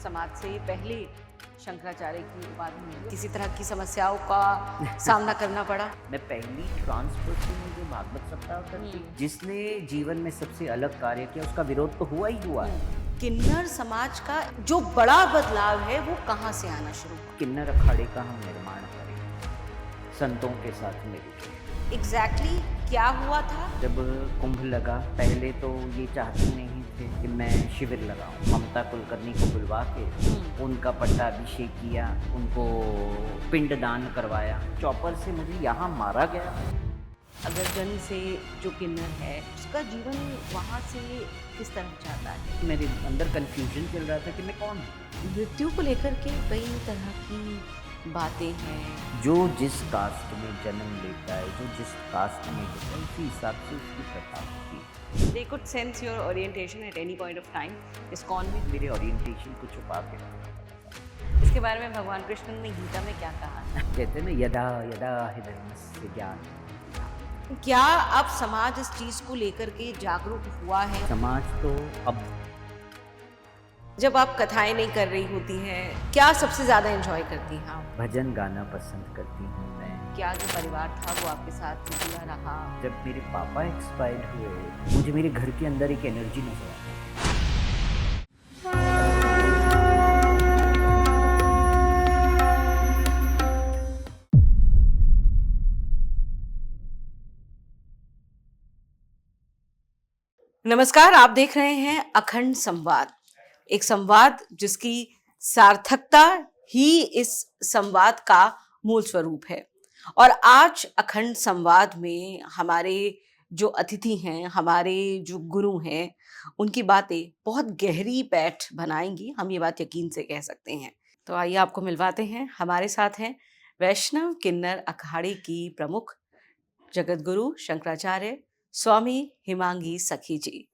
समाज से पहले शंकराचार्य की उपाधि मिली। किसी तरह की समस्याओं का सामना करना पड़ा? मैं पहली ट्रांस पर्सन हूँ जो भागवत सप्ताह करती जिसने जीवन में सबसे अलग कार्य किया। उसका विरोध तो हुआ ही हुआ है। किन्नर समाज का जो बड़ा बदलाव है वो कहाँ से आना शुरू हुआ? किन्नर अखाड़े का हम निर्माण करें संतों के साथ मिलकर। एग्जैक्टली क्या हुआ था? जब कुंभ लगा, पहले तो ये चाहते नहीं थे कि मैं शिविर लगाऊं। ममता कुलकर्णी को बुलवा के उनका पट्टाभिषेक किया, उनको पिंडदान करवाया। चॉपर से मुझे यहाँ मारा गया। अगर जन्म से जो किन्नर है उसका जीवन वहाँ से किस तरह जाता है? मेरे अंदर कंफ्यूजन चल रहा था कि मैं कौन हूँ। मृत्यु को लेकर के कई तरह की बातें हैं। जो जिस कास्ट में जन्म लेता है, जो जिस कास्ट में होता है, उसी हिसाब से उसकी प्रथा होती है। They could sense your orientation at any point of time. ISKCON में मेरे ओरिएंटेशन को छुपा के इसके बारे में भगवान कृष्ण ने गीता में क्या कहा है? कहते हैं ना, यदा यदा हि धर्मस्य ज्ञान। क्या अब समाज इस चीज को लेकर के जागरूक हुआ है? समाज तो अब जब आप कथाएं नहीं कर रही होती हैं, क्या सबसे ज्यादा एंजॉय करती हैं आप? भजन गाना पसंद करती हूँ मैं। क्या जो परिवार था वो आपके साथ जुड़ा रहा? जब मेरे पापा एक्सपायर्ड हुए, मुझे मेरे घर के अंदर एक एनर्जी नजर आई। नमस्कार, आप देख रहे हैं अखंड संवाद, एक संवाद जिसकी सार्थकता ही इस संवाद का मूल स्वरूप है। और आज अखंड संवाद में हमारे जो अतिथि हैं, हमारे जो गुरु हैं, उनकी बातें बहुत गहरी पैठ बनाएंगी, हम ये बात यकीन से कह सकते हैं। तो आइए आपको मिलवाते हैं। हमारे साथ हैं वैष्णव किन्नर अखाड़े की प्रमुख जगत गुरु शंकराचार्य स्वामी हिमांगी सखी जी।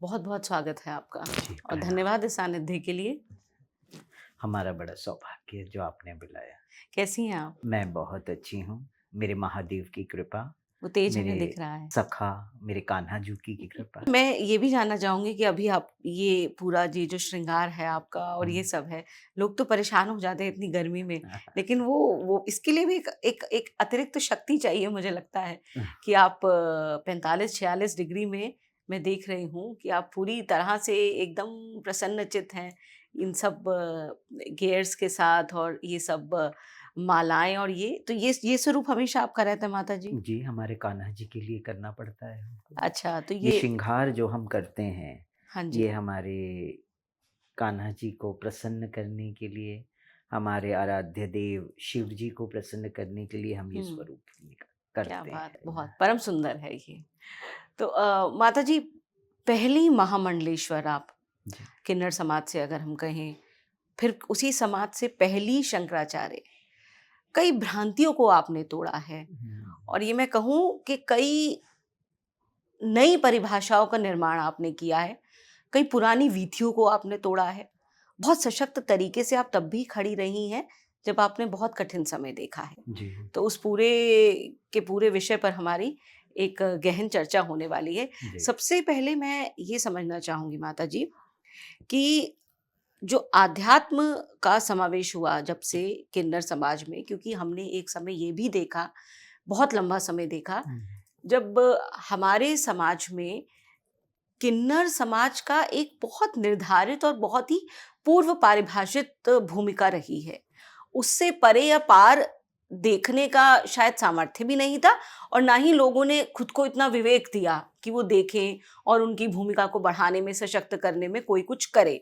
बहुत बहुत स्वागत है आपका और धन्यवाद इस सानिध्य के लिए। हमारा बड़ा सौभाग्य है जो आपने बुलाया। कैसी हैं आप? मैं बहुत अच्छी हूँ, मेरे महादेव की कृपा, वो तेज हमें मेरे दिख रहा है। सखा मेरे कान्हा जी की कृपा। मैं ये भी जानना चाहूंगी कि अभी आप ये पूरा ये जो श्रृंगार है आपका और ये सब है, लोग तो परेशान हो जाते हैं इतनी गर्मी में, लेकिन वो इसके लिए भी एक अतिरिक्त शक्ति चाहिए मुझे लगता है कि आप 45-46 डिग्री में मैं देख रही हूँ कि आप पूरी तरह से एकदम प्रसन्नचित्त हैं इन सब गेयर्स के साथ और ये सब मालाएं और ये स्वरूप हमेशा आपका रहता है माता जी? जी, हमारे कान्हा जी के लिए करना पड़ता है हमको। अच्छा, तो ये श्रृंगार जो हम करते हैं, हाँ जी, ये हमारे कान्हा जी को प्रसन्न करने के लिए, हमारे आराध्य देव शिव जी को प्रसन्न करने के लिए हम ये स्वरूप करते क्या हैं। बात, बहुत परम सुंदर है ये। तो माता जी, पहली महामंडलेश्वर आप जी। किन्नर समाज से अगर हम कहें, फिर उसी समाज से पहली शंकराचार्य, कई भ्रांतियों को आपने तोड़ा है और ये मैं कहूँ कि कई नई परिभाषाओं का निर्माण आपने किया है, कई पुरानी वीथियों को आपने तोड़ा है। बहुत सशक्त तरीके से आप तब भी खड़ी रही हैं जब आपने बहुत कठिन समय देखा है। जी। तो उस पूरे के पूरे विषय पर हमारी एक गहन चर्चा होने वाली है। जी। सबसे पहले मैं ये समझना चाहूंगी माता जी कि जो आध्यात्म का समावेश हुआ जब से किन्नर समाज में, क्योंकि हमने एक समय ये भी देखा, बहुत लंबा समय देखा, जब हमारे समाज में किन्नर समाज का एक बहुत निर्धारित और बहुत ही पूर्व परिभाषित भूमिका रही है। उससे परे या पार देखने का शायद सामर्थ्य भी नहीं था और ना ही लोगों ने खुद को इतना विवेक दिया कि वो देखें और उनकी भूमिका को बढ़ाने में, सशक्त करने में कोई कुछ करे।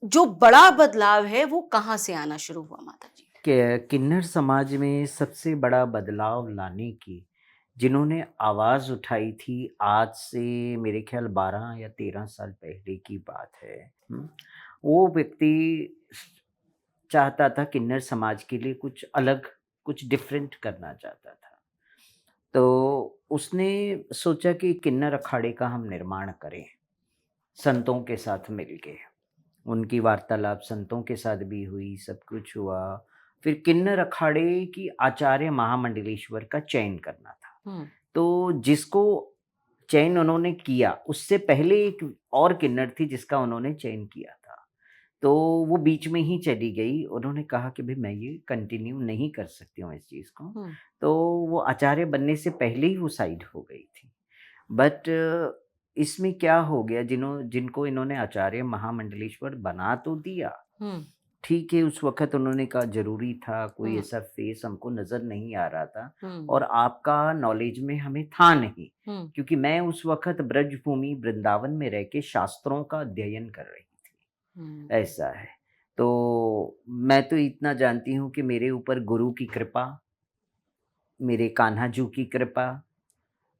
जो बड़ा बदलाव है वो कहाँ से आना शुरू हुआ माता जी? किन्नर समाज में सबसे बड़ा बदलाव लाने की जिन्होंने आवाज़ उठाई थी, आज से मेरे ख्याल 12 या 13 साल पहले की बात है। वो व्यक्ति चाहता था किन्नर समाज के लिए कुछ अलग, कुछ डिफरेंट करना चाहता था। तो उसने सोचा कि किन्नर अखाड़े का हम निर्माण करें संतों के साथ मिलके। उनकी वार्तालाप संतों के साथ भी हुई, सब कुछ हुआ। फिर किन्नर अखाड़े की आचार्य महामंडलेश्वर का चयन करना था। तो जिसको चयन उन्होंने किया, उससे पहले एक और किन्नर थी जिसका उन्होंने चयन किया था। तो वो बीच में ही चली गई। उन्होंने कहा कि भई मैं ये कंटिन्यू नहीं कर सकती हूँ इस चीज़ को। हुँ, तो वो आचार्य बनने से पहले ही वो साइड हो गई थी। बट इसमें क्या हो गया, जिनको इन्होंने आचार्य महामंडलेश्वर बना तो दिया, हुँ, ठीक है, उस वक़्त उन्होंने कहा ज़रूरी था, कोई हुँ, ऐसा फ़ेस हमको नज़र नहीं आ रहा था हुँ, और आपका नॉलेज में हमें था नहीं, हुँ, क्योंकि मैं उस वक़्त ब्रजभूमि वृंदावन में रह के शास्त्रों का अध्ययन कर रही थी, हुँ, ऐसा है। तो मैं तो इतना जानती हूँ कि मेरे ऊपर गुरु की कृपा, मेरे कान्हा जू की कृपा,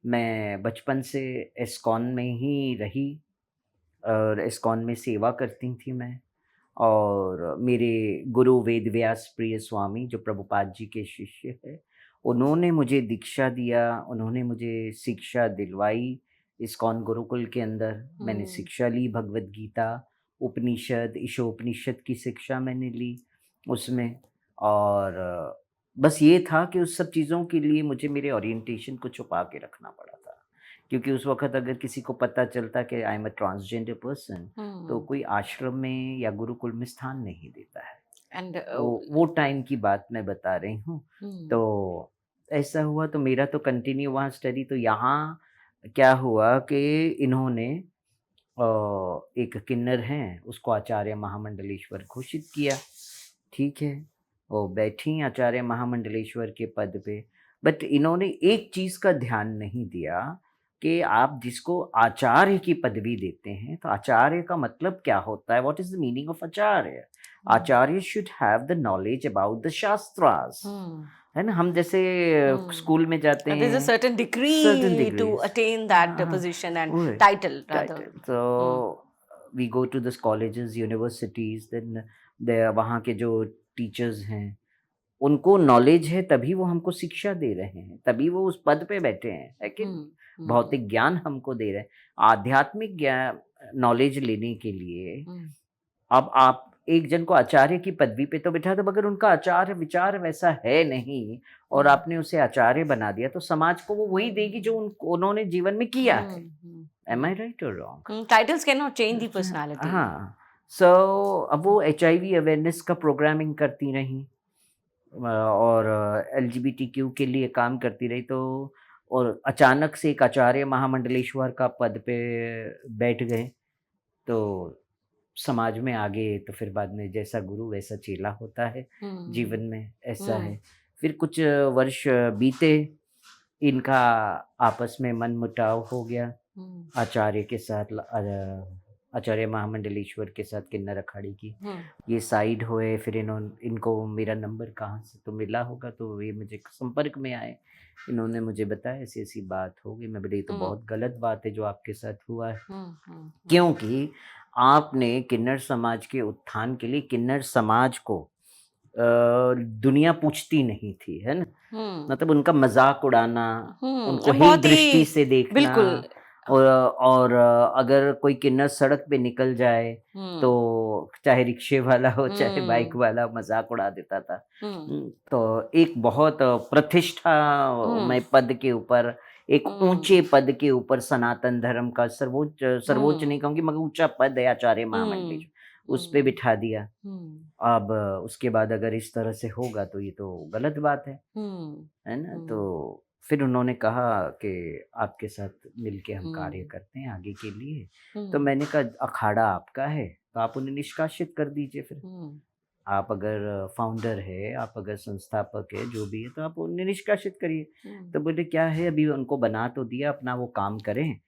मैं बचपन से इस्कॉन में ही रही और इस्कॉन में सेवा करती थी मैं। और मेरे गुरु वेद व्यास प्रिय स्वामी जो प्रभुपाद जी के शिष्य हैं, उन्होंने मुझे दीक्षा दिया, उन्होंने मुझे शिक्षा दिलवाई। इस्कॉन गुरुकुल के अंदर मैंने हुँ, शिक्षा ली, भगवद गीता, उपनिषद, ईशोपनिषद की शिक्षा मैंने ली उसमें। और बस ये था कि उस सब चीज़ों के लिए मुझे मेरे ओरिएंटेशन को छुपा के रखना पड़ा था। क्योंकि उस वक़्त अगर किसी को पता चलता कि I am a transgender person, तो हुँ, कोई आश्रम में या गुरुकुल में स्थान नहीं देता है। एंड वो टाइम की बात मैं बता रही हूँ। हुँ, तो ऐसा हुआ, तो मेरा तो कंटिन्यू वहाँ स्टडी। तो यहाँ क्या हुआ कि इन्होंने एक किन्नर हैं, उसको आचार्य महामंडलेश्वर घोषित किया, ठीक है। वो बैठी आचार्य महामंडलेश्वर के पद पे। बट इन्होंने एक चीज़ का ध्यान नहीं दिया कि आप जिसको आचार्य की पदवी देते हैं, तो आचार्य का मतलब क्या होता है? What is the meaning of acharya? Hmm, acharya should have the knowledge about the shastras, hmm, है ना? हम जैसे हुँ, स्कूल में जाते and there's a हैं, certain certain degree to degrees. attain that हाँ, position and वही title rather. टाइटल। हुँ, तो we go to this colleges, universities, then they वहाँ के जो टीचर्स हैं, उनको नॉलेज है तभी वो हमको शिक्षा दे रहे हैं, तभी वो उस पद पे बैठे हैं, है कि नहीं? हुँ, हुँ, भौतिक ज्ञान हमको दे रहे हैं। आध्यात्मिक नॉलेज लेने के लिए हुँ, अब आप एक जन को आचार्य की पदवी पे तो बिठा दो, मगर उनका आचार विचार वैसा है नहीं और हुँ, आपने उसे आचार्य बना दिया, तो समाज को वो वही देगी जो उन्होंने जीवन में किया है। हुँ, हुँ, एम हुँ, आई राइट और wrong? titles cannot change the personality. हाँ, सो अब वो एचआईवी अवेयरनेस का प्रोग्रामिंग करती रहीं और एलजीबीटीक्यू के लिए काम करती रही, तो और अचानक से एक आचार्य महामंडलेश्वर का पद पे बैठ गए, तो समाज में आगे तो फिर बाद में जैसा गुरु वैसा चेला होता है जीवन हुँ, में, ऐसा है। हुँ, फिर कुछ वर्ष बीते, इनका आपस में मनमुटाव हो गया। हुँ, आचार्य के साथ आचार्य महामंडलेश्वर के साथ किन्नर अखाड़े की हुँ, ये साइड हुए। फिर इनको मेरा नंबर कहाँ से तो मिला होगा, तो ये मुझे संपर्क में आए। इन्होंने मुझे बताया ऐसी-ऐसी बात हो गई। मैं बोली ये तो हुँ, बहुत गलत बात है जो आपके साथ हुआ है। हुँ, हुँ, हुँ, क्योंकि आपने किन्नर समाज के उत्थान के लिए किन्नर समाज को दुनिया पूछती नहीं थी, है ना? हुँ, मतलब उनका मज़ाक उड़ाना, उनको हीन बहुत दृष्टि ही से देखना, बिल्कुल। और अगर कोई किन्नर सड़क पे निकल जाए, हुँ, तो चाहे रिक्शे वाला हो, चाहे बाइक हुँ, वाला, मज़ाक उड़ा देता था। हुँ, तो एक बहुत प्रतिष्ठा में हुँ, पद के ऊपर, एक हुँ, ऊँचे पद के ऊपर सनातन धर्म का सर्वोच्च सर्वोच्च नहीं हुँ, कहूँगी मगर ऊँचा पद है आचार्य हुँ, महामंडलेश्वर, उस पे हुँ, बिठा दिया। हुँ, अब उसके बाद अगर इस तरह से होगा तो ये तो गलत बात हुँ, है ना? हुँ, तो फिर उन्होंने कहा कि आपके साथ मिलके हम कार्य हुँ, करते हैं आगे के लिए। तो हुँ, मैंने कहा अखाड़ा आपका है, तो आप उन्हें निष्कासित कर दीजिए फिर। हुँ, आप अगर फाउंडर है, आप अगर संस्थापक है, जो भी है, तो आप उन्हें निष्कासित करिए। हुँ, तो बोले क्या है, अभी उनको बना तो दिया, अपना वो काम करें,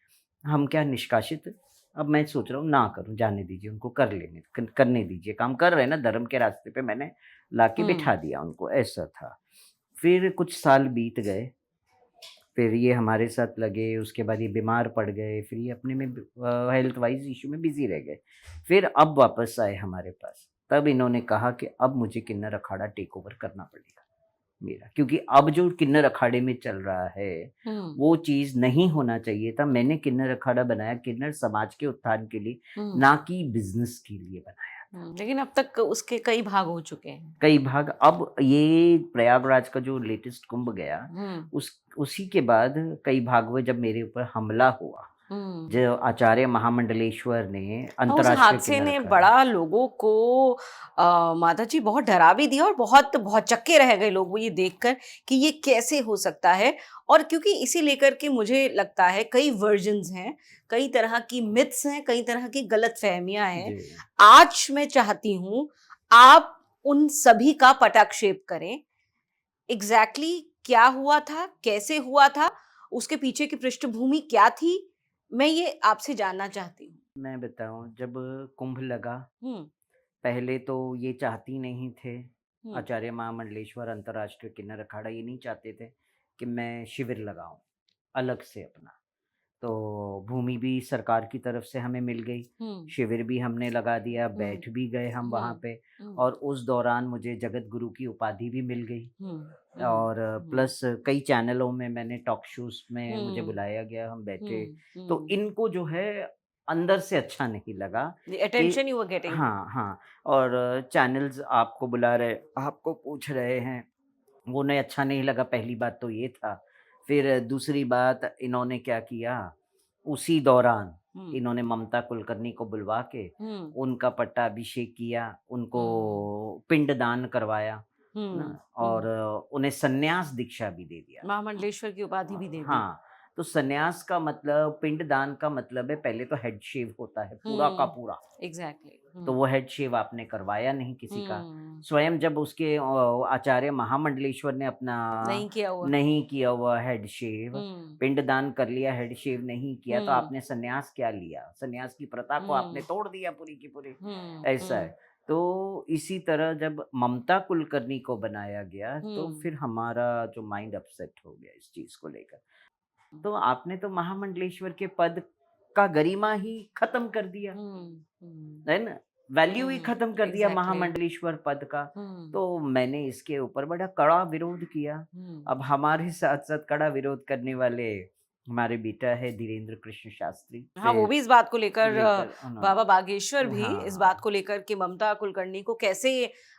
हम क्या निष्कासित। अब मैं सोच रहा हूँ ना करूँ, जाने दीजिए उनको, करने दीजिए, काम कर रहे हैं ना, धर्म के रास्ते पे मैंने लाके हुँ, बिठा दिया उनको, ऐसा था। फिर कुछ साल बीत गए, फिर ये हमारे साथ लगे, उसके बाद ये बीमार पड़ गए, फिर ये अपने में हेल्थ वाइज़ इश्यू में बिज़ी रह गए। फिर अब वापस आए हमारे पास, तब इन्होंने कहा कि अब मुझे किन्नर अखाड़ा टेक ओवर करना पड़ेगा मेरा, क्योंकि अब जो किन्नर अखाड़े में चल रहा है, हुँ, वो चीज़ नहीं होना चाहिए था। मैंने किन्नर अखाड़ा बनाया किन्नर समाज के उत्थान के लिए, हुँ, ना कि बिज़नेस के लिए बनाया। लेकिन अब तक उसके कई भाग हो चुके हैं। कई भाग, अब ये प्रयागराज का जो लेटेस्ट कुंभ गया, हुँ, उसी के बाद कई भाग हुए जब मेरे ऊपर हमला हुआ। हुँ। जो आचार्य महामंडलेश्वर ने हाँ, उस अंतर्राष्ट्रीय हादसे किन्नर ने अखाड़ा। बड़ा लोगों को माताजी बहुत डरा भी दिया और बहुत भौचक्के रह गए लोग वो ये देखकर कि ये कैसे हो सकता है। और क्योंकि इसी लेकर के मुझे लगता है कई वर्जन्स हैं, कई तरह की मिथ्स हैं, कई तरह की गलतफ़हमियाँ हैं। जी। आज मैं चाहती हूँ आप उन सभी का पटाक्षेप करें। एग्ज़ैक्टली क्या हुआ था? कैसे हुआ था? उसके पीछे की पृष्ठभूमि क्या थी? मैं ये आपसे जानना चाहती हूँ। मैं बताऊँ, जब कुंभ लगा, हुँ, पहले तो ये चाहती नहीं थे, हुँ, आचार्य महामंडलेश्वर अंतर्राष्ट्रीय किन्नर अखाड़ा ये नहीं चाहते थे कि मैं शिविर लगाऊँ, अलग से अपना। तो भूमि भी सरकार की तरफ से हमें मिल गई, हुँ, शिविर भी हमने लगा दिया, हुँ, बैठ भी गए हम वहाँ हुँ, पे। हुँ, और उस दौरान मुझे जगत गुरु की उपाधि भी मिल गई। हुँ, हुँ, और हुँ, प्लस कई चैनलों में मैंने टॉक शोज़ में मुझे हुँ, बुलाया गया, हम बैठे। हुँ, तो हुँ। इनको जो है अंदर से अच्छा नहीं लगा The कि attention you were getting. हाँ, हाँ। और चैनल्स आपको बुला रहे, आपको पूछ रहे हैं, वो उन्हें अच्छा नहीं लगा, पहली बात तो ये था। फिर दूसरी बात, इन्होंने क्या किया, उसी दौरान हुँ, इन्होंने ममता कुलकर्णी को बुलवा के हुँ, उनका पट्टाभिषेक किया, उनको हुँ, पिंडदान करवाया ना, हुँ, और हुँ। उन्हें संन्यास दीक्षा भी दे दिया। महामंडलेश्वर की उपाधि भी दे दी। हाँ, तो संन्यास का मतलब, पिंडदान का मतलब है पहले तो हेड शेव होता है पूरा का हुँ, पूरा। एग्ज़ैक्टली। तो हुँ, वो हेड शेव आपने करवाया नहीं किसी का। हुँ, स्वयं जब उसके आचार्य महामंडलेश्वर ने अपना नहीं किया हुआ। नहीं किया हुआ हेड शेव, हुँ, पिंडदान कर लिया, हेड शेव नहीं किया, तो हुँ, आपने संन्यास क्या लिया? संन्यास की प्रथा को आपने हुँ, तोड़ दिया पूरी की पूरी, हुँ, ऐसा हुँ, है। तो इसी तरह जब ममता कुलकर्णी को बनाया गया, तो हुँ, फिर हमारा जो माइंड अपसेट हो गया इस चीज़ को लेकर। तो आपने तो महामंडलेश्वर के पद का गरिमा ही खत्म कर दिया, हुँ, हुँ, है ना? वैल्यू ही हुँ, खत्म कर दिया एग्ज़ैक्टली। महामंडलेश्वर पद का। हुँ, तो मैंने इसके ऊपर बड़ा कड़ा विरोध किया। हुँ। अब हमारे साथ-साथ कड़ा विरोध करने वाले हमारे बेटा है धीरेन्द्र कृष्ण शास्त्री, हाँ, वो फिर भी इस बात को लेकर लेकर उन्होंने बाबा बागेश्वर भी हाँ, इस बात हाँ। को लेकर कि ममता कुलकर्णी को कैसे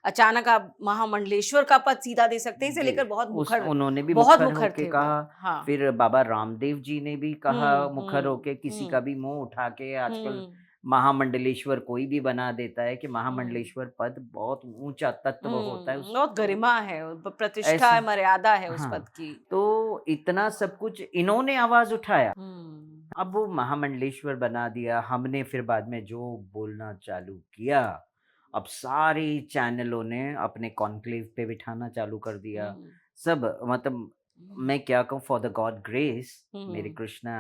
अचानक आप महामंडलेश्वर का पद सीधा दे सकते हैं, इसे जी, लेकर उस उन्होंने भी बहुत मुखर मुखर होके थे वो। कहा, हाँ। फिर बाबा रामदेव जी ने भी कहा हुँ, मुखर हुँ, होके, किसी का हुँ, भी मुँह उठा के आजकल हुँ, महामंडलेश्वर कोई भी बना देता है कि हुँ, महामंडलेश्वर पद बहुत ऊँचा तत्व होता है हुँ, उस बहुत गरिमा है, प्रतिष्ठा है, ऐसा मर्यादा है उस पद हाँ, की। तो इतना सब कुछ इन्होंने आवाज़ उठाया। हुँ, अब वो महामंडलेश्वर बना दिया, हमने फिर बाद में जो बोलना चालू किया, अब सारे चैनलों ने अपने कॉन्क्लेव पे बिठाना चालू कर दिया। हुँ, सब मतलब हुँ, मैं क्या कहूँ, फॉर द गॉड ग्रेस, मेरे हुँ। कृष्णा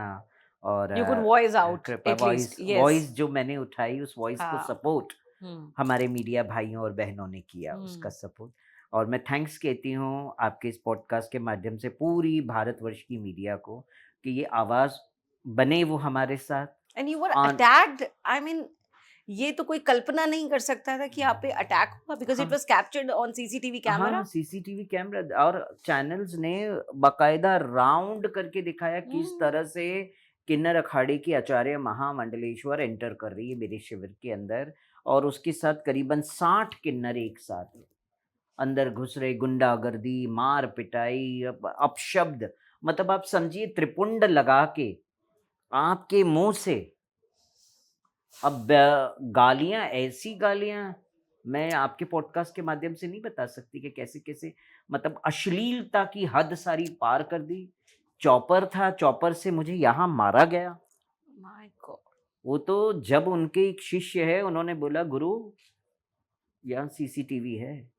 और यू कुड वॉइस आउट कृपा at least, voice yes. Voice जो मैंने उठाई, उस वॉइस को हाँ। सपोर्ट हुँ, हमारे मीडिया भाइयों और बहनों ने किया, उसका हुँ। सपोर्ट। और मैं थैंक्स कहती हूँ आपके इस पॉडकास्ट के माध्यम से पूरी भारतवर्ष की मीडिया को कि ये आवाज़ बने वो हमारे साथ and you were on attacked, I mean ये तो कोई कल्पना नहीं कर सकता था कि आप पे अटैक हुआ बिकॉज़ इट हाँ, वाज़ कैप्चर्ड ऑन सीसीटीवी हाँ, कैमरा। सीसीटीवी कैमरा और चैनल्स ने बाकायदा राउंड करके दिखाया किस हुँ, तरह से किन्नर अखाड़े की आचार्य महामंडलेश्वर एंटर कर रही है मेरे शिविर के अंदर, और उसके साथ करीबन 60 किन्नर एक साथ अंदर घुस रहे, गुंडागर्दी, मार-पिटाई, अपशब्द, मतलब आप समझिए त्रिपुंड लगा के आपके मुँह से अब गालियाँ, ऐसी गालियाँ मैं आपके पॉडकास्ट के माध्यम से नहीं बता सकती कि कैसे-कैसे, मतलब अश्लीलता की हद सारी पार कर दी। चॉपर था, चॉपर से मुझे यहाँ मारा गया। My God! वो तो जब उनके एक शिष्य है, उन्होंने बोला, "गुरु, यहाँ सीसीटीवी है।"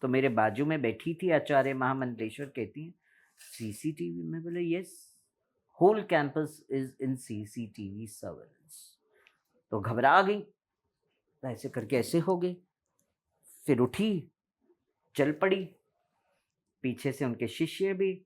तो मेरे बाजू में बैठी थी आचार्य महामंडलेश्वर, कहती हैं, "सीसीटीवी?" मैं बोला, "yes, whole campus is in CCTV surveillance." तो घबरा गई, ऐसे करके ऐसे हो गई, फिर उठी, चल पड़ी, पीछे से उनके शिष्य भी,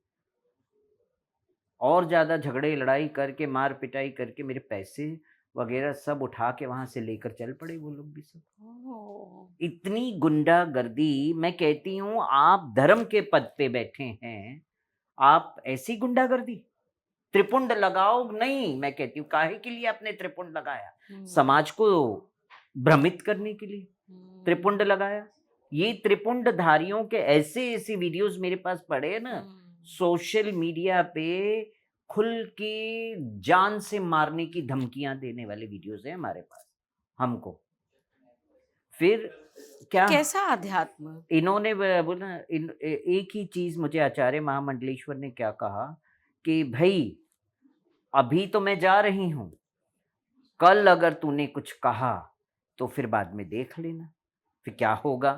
और ज़्यादा झगड़े लड़ाई करके, मार पिटाई करके मेरे पैसे वगैरह सब उठा के वहाँ से लेकर चल पड़े वो लोग भी सब। ओह! इतनी गुंडागर्दी, मैं कहती हूँ आप धर्म के पद पे बैठे हैं, आप ऐसी गुंडागर्दी? त्रिपुंड लगाओ नहीं, मैं कहती हूँ काहे के लिए आपने त्रिपुंड लगाया? हुँ, समाज को भ्रमित करने के लिए त्रिपुंड हुँ, लगाया। ये त्रिपुंडधारियों के ऐसे-ऐसे वीडियोज़ मेरे पास पड़े हैं ना, हुँ, सोशल मीडिया पे खुल के जान से मारने की धमकियाँ देने वाले वीडियोज़ हैं हमारे पास, हमको। फिर क्या कैसा अध्यात्म? इन्होंने बोला एक ही चीज़ मुझे आचार्य महामंडलेश्वर ने क्या कहा कि भई अभी तो मैं जा रही हूँ, कल अगर तूने कुछ कहा तो फिर बाद में देख लेना, फिर क्या होगा?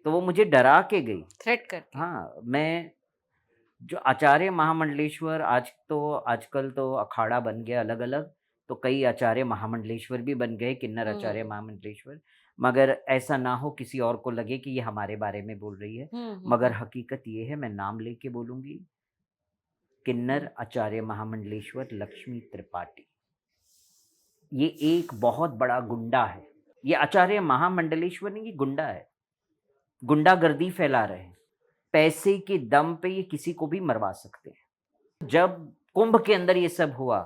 तो वो मुझे डरा के गई। थ्रेट करके? हाँ, मैं जो आचार्य महामंडलेश्वर आजकल तो अखाड़ा बन गया अलग-अलग, तो कई आचार्य महामंडलेश्वर भी बन गए, किन्नर आचार्य हुँ। महामंडलेश्वर। मगर ऐसा ना हो किसी और को लगे कि ये हमारे बारे में बोल रही है, मगर हुँ। हकीकत ये है, मैं नाम लेके बोलूँगी, किन्नर हुँ। आचार्य महामंडलेश्वर लक्ष्मी त्रिपाठी। ये एक बहुत बड़ा गुंडा है। ये आचार्य महामंडलेश्वर नहीं, ये गुंडा है। गुंडागर्दी फैला रहे हैं। पैसे के दम पे ये किसी को भी मरवा सकते हैं। जब कुंभ के अंदर ये सब हुआ,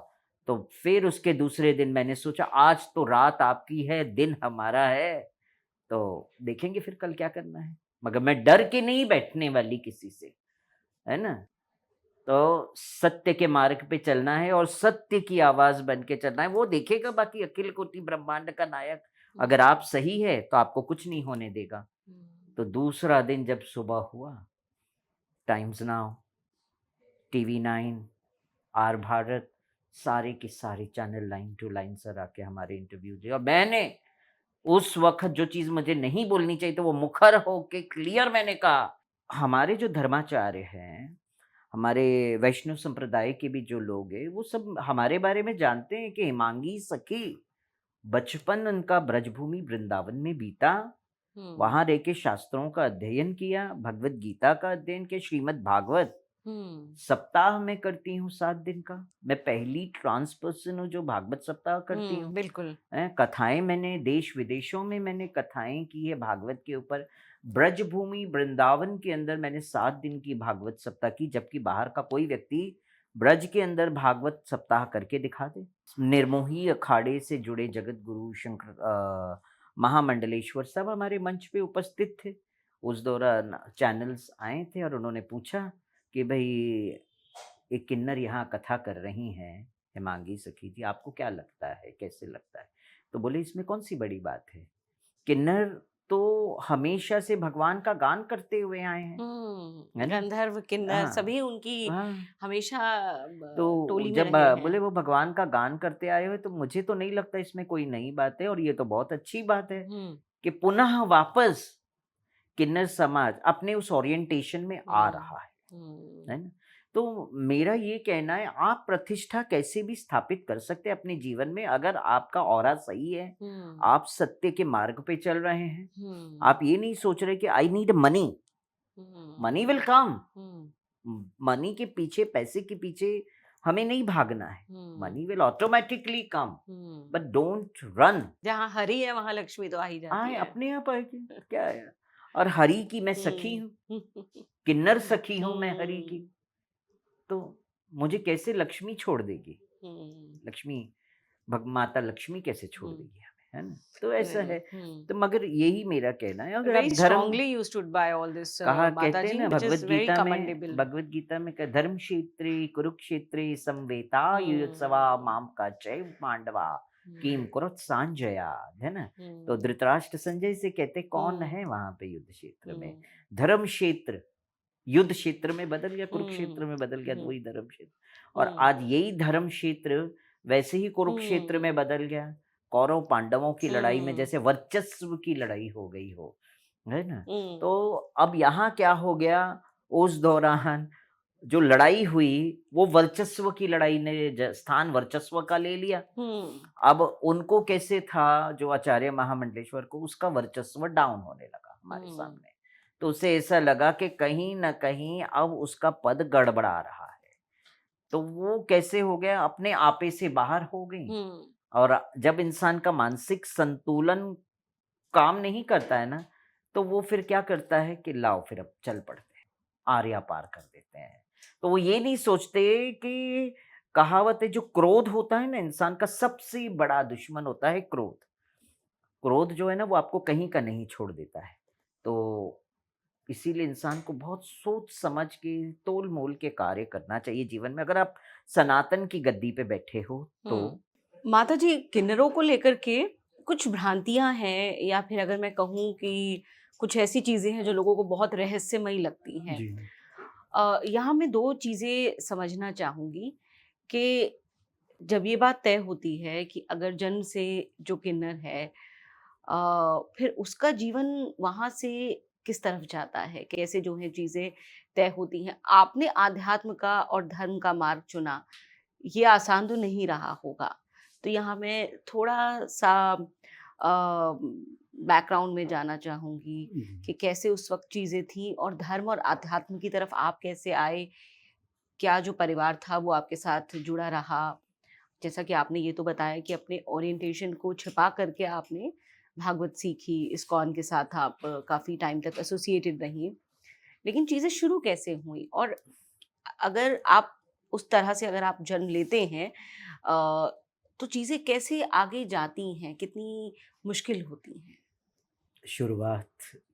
तो फिर उसके दूसरे दिन मैंने सोचा आज तो रात आपकी है, दिन हमारा है, तो देखेंगे फिर कल क्या करना है। मगर मैं डर के नहीं बैठने वाली किसी से, है ना? तो सत्य के मार्ग पे चलना है और सत्य की आवाज़ बन के चलना है। वो देखेगा बाकी अखिल कोटि ब्रह्मांड का नायक, हुँ। अगर आप सही है, तो आपको कुछ नहीं होने देगा। हुँ। तो दूसरा दिन जब सुबह हुआ, Times Now, TV 9, R Bharat, सारे के सारे channel line to line sir आके हमारे इंटरव्यू दिए और मैंने उस वक़्त जो चीज़ मुझे नहीं बोलनी चाहिए थी, वो मुखर होके क्लियर मैंने कहा। हमारे जो धर्माचार्य हैं, हमारे वैष्णव संप्रदाय के भी जो लोग हैं, वो सब हमारे बारे में जानते हैं कि हिमांगी सखी, बचपन उनका ब्रजभूमि वृंदावन में बीता। हुँ। वहाँ रह के शास्त्रों का अध्ययन किया, भगवद गीता का अध्ययन किया, श्रीमद् भागवत हुँ। सप्ताह में करती हूँ 7 दिन का। मैं पहली ट्रांस पर्सन हूँ जो भागवत सप्ताह करती हुँ, हूँ। बिल्कुल। कथाएँ मैंने देश-विदेशों में मैंने कथाएँ की है भागवत के ऊपर। ब्रजभूमि वृंदावन के अंदर मैंने 7 दिन की भागवत सप्ताह की, जबकि बाहर का कोई व्यक्ति ब्रज के अंदर भागवत सप्ताह करके दिखा दे। निर्मोही अखाड़े से जुड़े जगत गुरु महामंडलेश्वर सब हमारे मंच पे उपस्थित थे। उस दौरान चैनल्स आए थे और उन्होंने पूछा कि भई एक किन्नर यहाँ कथा कर रही हैं, हिमांगी सखी जी, आपको क्या लगता है? कैसे लगता है? तो बोले इसमें कौन-सी बड़ी बात है? किन्नर तो हमेशा से भगवान का गान करते हुए आए हैं, है ना? गंधर्व, किन्नर हाँ, सभी उनकी हाँ। हमेशा तो टोली में जब रहे बोले हैं। वो भगवान का गान करते आए हुए, तो मुझे तो नहीं लगता इसमें कोई नई बात है और ये तो बहुत अच्छी बात है हुँ। कि पुनः वापस किन्नर समाज अपने उस ओरिएंटेशन में आ हुँ। रहा है हुँ। ना? तो मेरा ये कहना है आप प्रतिष्ठा कैसे भी स्थापित कर सकते हैं अपने जीवन में अगर आपका ऑरा सही है, हुँ। आप सत्य के मार्ग पे चल रहे हैं। हुँ। आप ये नहीं सोच रहे कि I need money, money hmm. Will come. Hmm. Money के पीछे, पैसे के पीछे हमें नहीं भागना है। Hmm. Money will automatically come, hmm. But don't run. जहाँ हरि है वहाँ लक्ष्मी तो आ ही जाती आए है। अपने आप आएगी, क्या है? और हरि की मैं सखी हुँ। हूँ, किन्नर सखी हूँ मैं हरि की। हुँ। तो मुझे कैसे लक्ष्मी छोड़ देगी? हुँ। लक्ष्मी भग माता लक्ष्मी कैसे छोड़ हुँ। देगी हमें, है ना? तो ऐसा है। हुँ। तो मगर यही मेरा कहना है अगर आप Very धर्म strongly you stood by all this, कहा कहते हैं Mataji, ना which is very commendable. Bhagavad Gita में धर्म क्षेत्रे कुरुक्षेत्रे समवेता युयुत्सवा हुँ। माम का जय पांडवा किम हुँ। कुरुत संजया, है ना? तो हुँ। धृतराष्ट्र संजय से कहते कौन हुँ। है वहां पे युद्ध क्षेत्र में? हुँ। धर्म क्षेत्र युद्ध क्षेत्र में बदल गया, कुरुक्षेत्र हुँ। में बदल गया, तो हुँ। वही धर्म क्षेत्र। और हुँ। आज यही धर्म क्षेत्र वैसे ही कुरुक्षेत्र में हुँ। बदल गया। कौरव पांडवों की लड़ाई में हुँ। जैसे वर्चस्व की लड़ाई हो गई हो, है ना? हुँ। तो अब यहाँ क्या हो गया, उस दौरान जो लड़ाई हुई वो वर्चस्व की लड़ाई ने स्थान वर्चस्व का ले लिया। हुँ। अब उनको कैसे था जो आचार्य महामंडलेश्वर को उसका वर्चस्व डाउन होने लगा हमारे हुँ। सामने। तो उसे ऐसा लगा कि कहीं न कहीं अब उसका पद गड़बड़ा रहा है। तो वो कैसे हो गया, अपने आपे से बाहर हो गई। हुँ। और जब इंसान का मानसिक संतुलन काम नहीं करता है ना, तो वो फिर क्या करता है कि लाओ फिर अब चल पड़ते हैं, आर्या पार कर देते हैं। तो वो ये नहीं सोचते कि कहावत है जो क्रोध होता है ना इंसान का सबसे बड़ा दुश्मन होता है क्रोध। क्रोध जो है ना वो आपको कहीं का नहीं छोड़ देता है। तो इसीलिए इंसान को बहुत सोच समझ के तोल मोल के कार्य करना चाहिए जीवन में, अगर आप सनातन की गद्दी पे बैठे हो तो। माताजी, किन्नरों को लेकर के कुछ भ्रांतियाँ हैं, या फिर अगर मैं कहूँ कि कुछ ऐसी चीज़ें हैं जो लोगों को बहुत रहस्यमयी लगती हैं। जी। यहाँ मैं 2 चीज़ें समझना चाहूँगी कि जब ये बात तय होती है कि अगर जन्म से जो किन्नर है, फिर उसका जीवन वहाँ से किस तरफ जाता है? कैसे जो है चीज़ें तय होती हैं? आपने आध्यात्म का और धर्म का मार्ग चुना, ये आसान तो नहीं रहा होगा। तो यहाँ मैं थोड़ा-सा बैकग्राउंड में जाना चाहूँगी जी। कि कैसे उस वक़्त चीज़ें थीं और धर्म और आध्यात्म की तरफ आप कैसे आए? क्या जो परिवार था वो आपके साथ जुड़ा रहा? जैसा कि आपने ये तो बताया कि अपने ओरिएंटेशन को छिपा करके आपने भागवत सीखी, इस्कॉन के साथ आप काफ़ी टाइम तक एसोसिएटेड रहीं। लेकिन चीज़ें शुरू कैसे हुई? और अगर आप उस तरह से अगर आप जन्म लेते हैं, तो चीज़ें कैसे आगे जाती हैं? कितनी मुश्किल होती हैं? शुरुआत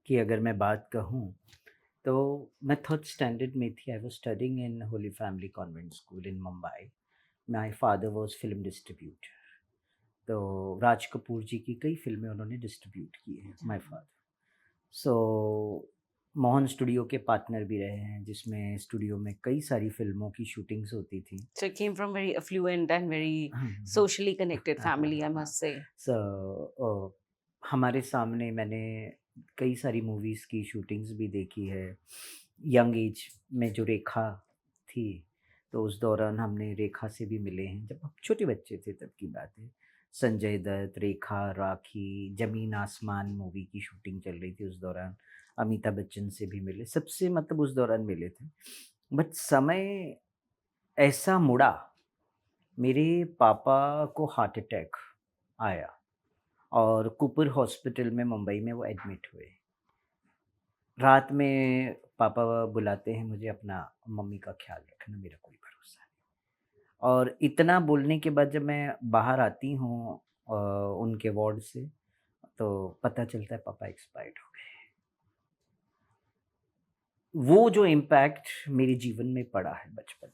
की अगर मैं बात कहूँ तो मैं थर्ड स्टैंडर्ड में थी। I was studying in Holi family convent school in Mumbai. My father was film distributor. तो राज कपूर जी की कई फ़िल्में उन्होंने डिस्ट्रीब्यूट की हैं, my father. So Mohan studio के पार्टनर भी रहे हैं, जिसमें स्टूडियो में कई सारी फ़िल्मों की शूटिंग्स होती थी। So it came from very affluent and very हाँ, socially connected हाँ, हाँ, family, I हाँ, must हाँ। say. सो हमारे सामने मैंने कई सारी मूवीज़ की शूटिंग्स भी देखी है। यंग एज में जो रेखा थी, तो उस दौरान हमने रेखा से भी मिले हैं, जब हम छोटे बच्चे थे तब की बात है। संजय दत्त, रेखा, राखी, ज़मीन आसमान मूवी की शूटिंग चल रही थी उस दौरान। अमिताभ बच्चन से भी मिले, सबसे मतलब उस दौरान मिले थे। बट समय ऐसा मुड़ा, मेरे पापा को हार्ट अटैक आया और कूपर हॉस्पिटल में मुंबई में वो एडमिट हुए। रात में पापा बुलाते हैं मुझे, अपना मम्मी का ख्याल रखना, मेरा कोई भरोसा नहीं। और इतना बोलने के बाद जब मैं बाहर आती हूँ उनके वार्ड से, तो पता चलता है पापा एक्सपायर्ड हो गए। वो जो इम्पैक्ट मेरे जीवन में पड़ा है बचपन में,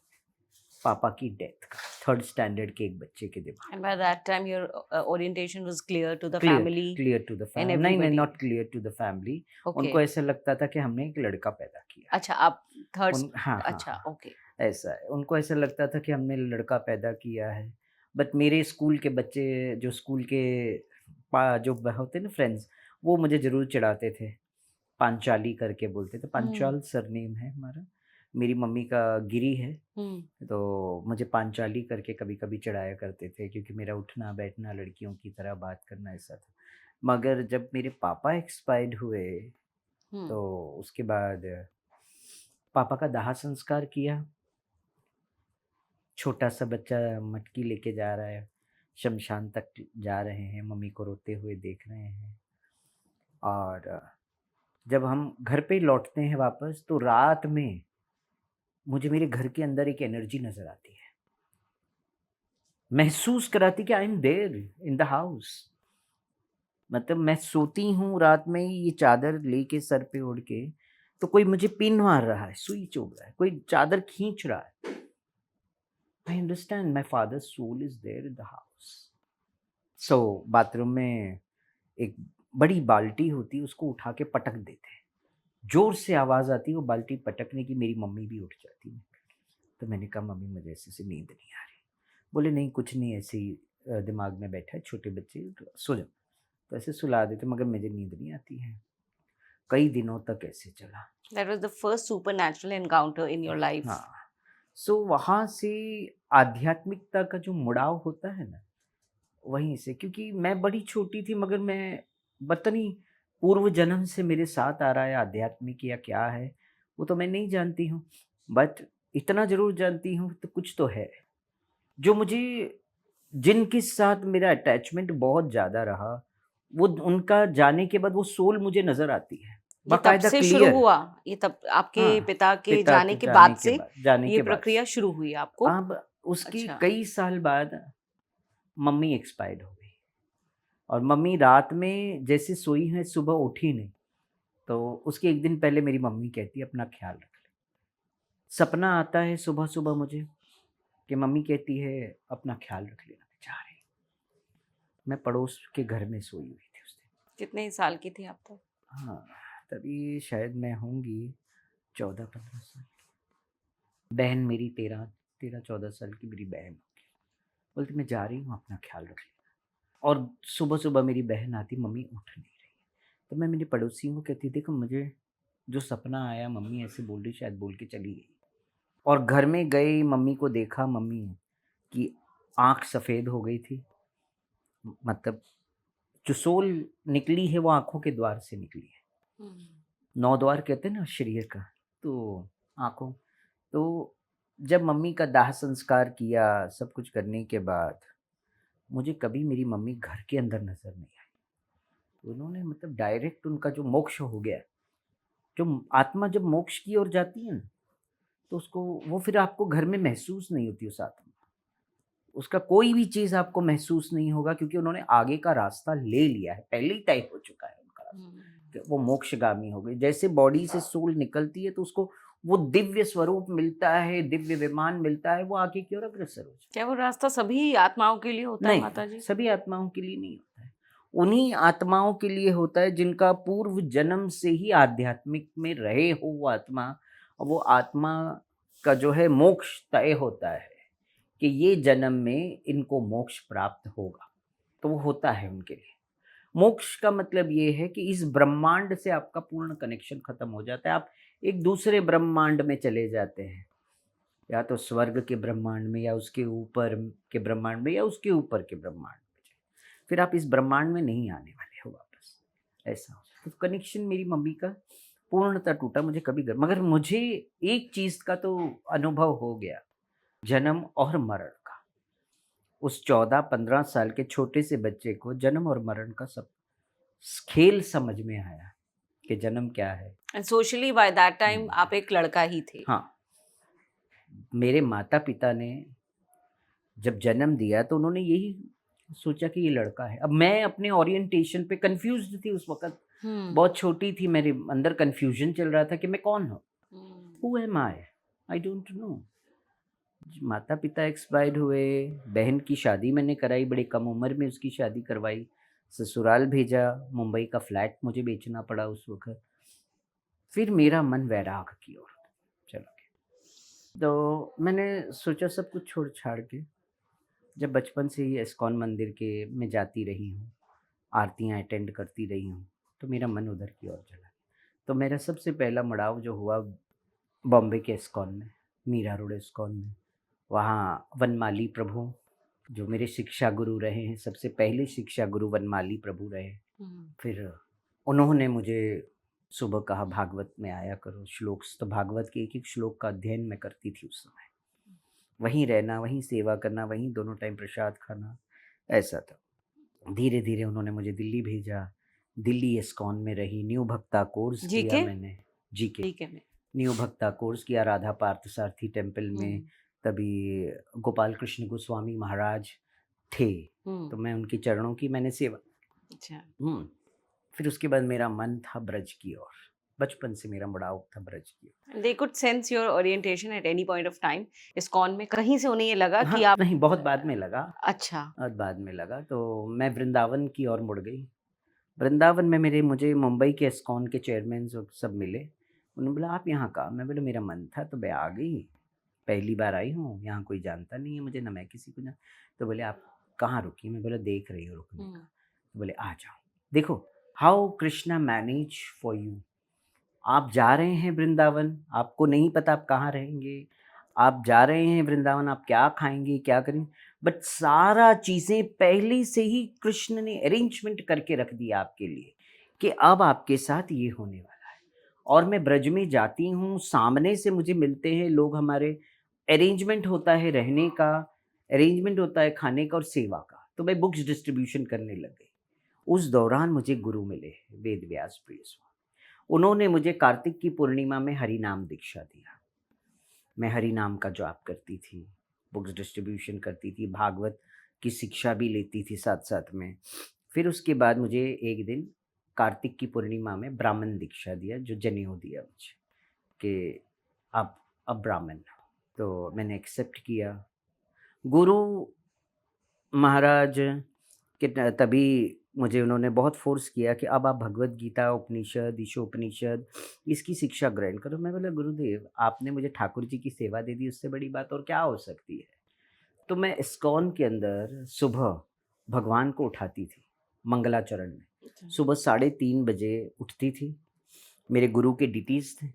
पापा की डेथ का, थर्ड स्टैंडर्ड के एक बच्चे के दिमाग And by that time, your orientation was clear to the clear family clear to the and family, नहीं नहीं, everybody. Not clear to the family. उनको Okay. ऐसा लगता था कि हमने एक लड़का पैदा किया है। अच्छा, आप थर्ड। उन हाँ, हाँ, अच्छा, हाँ, ओके। ऐसा है। उनको ऐसा लगता था कि हमने लड़का पैदा किया है। बट मेरे स्कूल के बच्चे, जो स्कूल के जो होते हैं ना फ्रेंड्स, वो मुझे ज़रूर चिढ़ाते थे। पांचाली करके बोलते थे, हुँ, पांचाल सरनेम है हमारा। मेरी मम्मी का गिरी है, हुँ, तो मुझे पांचाली करके कभी-कभी चिढ़ाया करते थे, क्योंकि मेरा उठना-बैठना लड़कियों की तरह बात करना ऐसा था। मगर जब मेरे पापा एक्सपायर्ड हुए, हुँ, तो उसके बाद पापा का दाह संस्कार किया। छोटा-सा बच्चा मटकी लेके जा रहा है, शमशान तक जा रहे हैं, मम्मी को रोते हुए देख रहे हैं। और जब हम घर पे लौटते हैं वापस, तो रात में मुझे मेरे घर के अंदर एक एनर्जी नज़र आती है। महसूस कराती कि I am there in the house. मतलब मैं सोती हूँ रात में, ये चादर लेके सर पे ओढ़ के, तो कोई मुझे पिन मार रहा है, सुई चुभ रहा है, कोई चादर खींच रहा है। I understand my father's soul is there in the house. So bathroom में एक बड़ी बाल्टी होती है, उसको उठा के पटक देते हैं। ज़ोर से आवाज़ आती है, वो बाल्टी पटकने की, मेरी मम्मी भी उठ जाती है। तो मैंने कहा, मम्मी मुझे ऐसे-ऐसे नींद नहीं आ रही। बोले, नहीं कुछ नहीं, ऐसे ही दिमाग में बैठा है, छोटे बच्चे, तो सो जाओ। तो ऐसे सुला देते, मगर मुझे नींद नहीं आती है। कई दिनों तक ऐसे चला। that was the first supernatural encounter in your life. हाँ, सो वहाँ से आध्यात्मिकता का जो मुड़ाव होता है ना, वहीं से, क्योंकि मैं बड़ी छोटी थी, मगर मैं पता नहीं पूर्व जन्म से मेरे साथ आ रहा है आध्यात्मिक या क्या है, वो तो मैं नहीं जानती हूँ। बट इतना ज़रूर जानती हूँ, तो कुछ तो है, जो मुझे, जिनके साथ मेरा अटैचमेंट बहुत ज़्यादा रहा, वो उनका जाने के बाद वो सोल मुझे नज़र आती है, ये तब बाकायदा से शुरू क्लियर। हुआ? ये तब आपके हाँ, पिता के पिता जाने के के जाने बाद के से बाद, जाने ये के बाद प्रक्रिया से। शुरू हुई आपको? अब उसकी अच्छा। कई साल बाद मम्मी एक्सपायर्ड हो गई, और मम्मी रात में जैसे सोई हैं, सुबह उठी नहीं। तो उसके एक दिन पहले मेरी मम्मी कहती है अपना ख्याल रख ले। सपना आता है सुबह-सुबह मुझे कि मम्मी कहती है अपना ख्याल रख लेना, मैं जा रही हूँ। मैं पड़ोस के घर में सोई हुई थी उस दिन। कितने साल की थी आप तब? हाँ, तभी शायद मैं होंगी 14-15 साल की। बहन मेरी 13-14 साल की मेरी बहन होगी। बोलती मैं जा रही हूँ अपना ख्याल रख लेना। और सुबह-सुबह मेरी बहन आती, मम्मी उठ नहीं रही है। तो मैं मेरी पड़ोसियों को कहती देखो मुझे जो सपना आया मम्मी ऐसे बोल रही, शायद बोल के चली गई। और घर में गई, मम्मी को देखा, मम्मी की आँख सफ़ेद हो गई थी। मतलब जो सोल निकली है वो आँखों के द्वार से निकली है। हम्म। 9 द्वार कहते हैं ना शरीर का, तो आँखों। तो जब मम्मी का दाह संस्कार किया, सब कुछ करने के बाद, मुझे कभी मेरी मम्मी घर के अंदर नज़र नहीं आई। उन्होंने मतलब डायरेक्ट उनका जो मोक्ष हो गया, जो आत्मा जब मोक्ष की ओर जाती है ना, तो उसको वो फिर आपको घर में महसूस नहीं होती उस आत्मा। उसका कोई भी चीज़ आपको महसूस नहीं होगा क्योंकि उन्होंने आगे का रास्ता ले लिया है, पहले ही तय हो चुका है उनका रास्ता, कि वो मोक्षगामी हो गए। जैसे बॉडी से सोल निकलती है तो उसको वो दिव्य स्वरूप मिलता है, दिव्य विमान मिलता है, वो आगे की ओर अग्रसर हो जाता क्या वो रास्ता सभी आत्माओं के लिए है। होता है नहीं, माता जी? सभी आत्माओं के लिए नहीं होता है। उन्हीं आत्माओं के लिए होता है जिनका पूर्व जन्म से ही आध्यात्मिक में रहे हो वो आत्मा, और वो आत्मा का जो है मोक्ष तय होता है कि ये जन्म में इनको मोक्ष प्राप्त होगा, तो वो होता है उनके लिए। मोक्ष का मतलब ये है कि इस ब्रह्मांड से आपका पूर्ण कनेक्शन खत्म हो जाता है, आप एक दूसरे ब्रह्मांड में चले जाते हैं, या तो स्वर्ग के ब्रह्मांड में, या उसके ऊपर के ब्रह्मांड में, या उसके ऊपर के ब्रह्मांड में। फिर आप इस ब्रह्मांड में नहीं आने वाले हो वापस, ऐसा हो जाता है। तो कनेक्शन मेरी मम्मी का पूर्णतः टूटा। मुझे कभी मगर मुझे एक चीज़ का तो अनुभव हो गया, जन्म और मरण का। उस 14-15 साल के छोटे से बच्चे को जन्म और मरण का सब खेल समझ में आया कि जन्म क्या है। And socially by that time hmm. आप एक लड़का ही थे। हाँ, मेरे माता-पिता ने जब जन्म दिया तो उन्होंने यही सोचा कि ये लड़का है। अब मैं अपने ओरिएंटेशन पे कन्फ्यूज़्ड थी उस वक़्त, बहुत छोटी थी, मेरे अंदर कन्फ्यूज़न चल रहा था कि मैं कौन हूँ? Who am I? I don't know. माता-पिता एक्सपायर्ड हुए, बहन की शादी मैंने कराई, बड़ी कम उम्र में उसकी शादी करवाई, ससुराल भेजा, मुंबई का फ्लैट मुझे बेचना पड़ा उस वक़्त। फिर मेरा मन वैराग की ओर चला गया। तो मैंने सोचा सब कुछ छोड़-छाड़ के, जब बचपन से ही इस्कॉन मंदिर के में जाती रही हूँ, आरतियाँ अटेंड करती रही हूँ, तो मेरा मन उधर की ओर चला। तो मेरा सबसे पहला मुड़ाव जो हुआ बॉम्बे के इस्कॉन में, मीरा रोड इस्कॉन में। वहाँ वनमाली प्रभु जो मेरे शिक्षा गुरु रहे हैं, सबसे पहले शिक्षा गुरु वनमाली प्रभु रहे। फिर उन्होंने मुझे सुबह कहा भागवत में आया करो, श्लोक, तो भागवत के एक-एक श्लोक का अध्ययन मैं करती थी उस समय। वहीं रहना, वहीं सेवा करना, वहीं दोनों टाइम प्रसाद खाना, ऐसा था। धीरे-धीरे उन्होंने मुझे दिल्ली भेजा, दिल्ली इस्कॉन में रही, न्यू भक्ता कोर्स किया जीके? मैंने, जीके। जीके में। न्यू भक्ता कोर्स किया राधा पार्थसारथी टेम्पल में। तभी गोपाल कृष्ण गोस्वामी महाराज थे, तो मैं उनके चरणों की मैंने सेवा। अच्छा। फिर उसके बाद मेरा मन था ब्रज की ओर, बचपन से मेरा मुड़ाव था ब्रज की ओर। They could sense your orientation at any point of time. ISKCON में कहीं से उन्हें ये लगा कि हाँ, आप नहीं, बहुत बाद में लगा, अच्छा। बहुत बाद में लगा, तो मैं वृंदावन की ओर मुड़ गई। वृंदावन में मुझे मुंबई के इस्कॉन के चेयरमैन सब मिले। उन्होंने बोला आप यहाँ का? मैं बोला मेरा मन था तो मैं आ गई, पहली बार आई हूँ, यहाँ कोई जानता नहीं है मुझे, ना मैं किसी को जान। तो बोले आप कहाँ रुकी? मैं बोला देख रही हूँ रुकने का। तो बोले आ जाओ, देखो how Krishna manage for you. आप जा रहे हैं वृंदावन, आपको नहीं पता आप कहाँ रहेंगे, आप जा रहे हैं वृंदावन, आप क्या खाएंगे, क्या करेंगे, बट सारा चीज़ें पहले से ही कृष्ण ने अरेंजमेंट करके रख दिया आपके लिए कि अब आपके साथ ये होने वाला है। और मैं ब्रज में जाती हूँ, सामने से मुझे मिलते हैं लोग, हमारे अरेंजमेंट होता है रहने का, अरेंजमेंट होता है खाने का और सेवा का। तो मैं बुक्स डिस्ट्रीब्यूशन करने लग गई। उस दौरान मुझे गुरु मिले, वेद व्यास प्रिय स्वामी। उन्होंने मुझे कार्तिक की पूर्णिमा में हरि नाम दीक्षा दिया। मैं हरि नाम का जाप करती थी, बुक्स डिस्ट्रीब्यूशन करती थी, भागवत की शिक्षा भी लेती थी साथ साथ में। फिर उसके बाद मुझे एक दिन कार्तिक की पूर्णिमा में ब्राह्मण दीक्षा दिया, जो जनेऊ दिया मुझे कि आप अब ब्राह्मण हो। तो मैंने एक्सेप्ट किया। गुरु महाराज के तभी मुझे उन्होंने बहुत फोर्स किया कि अब आप भगवत गीता, उपनिषद, ईशोपनिषद इसकी शिक्षा ग्रहण करो। मैं बोला गुरुदेव, आपने मुझे ठाकुर जी की सेवा दे दी, उससे बड़ी बात और क्या हो सकती है। तो मैं इस्कॉन के अंदर सुबह भगवान को उठाती थी मंगलाचरण में। अच्छा। सुबह 3:30 बजे उठती थी। मेरे गुरु के डिटीज थे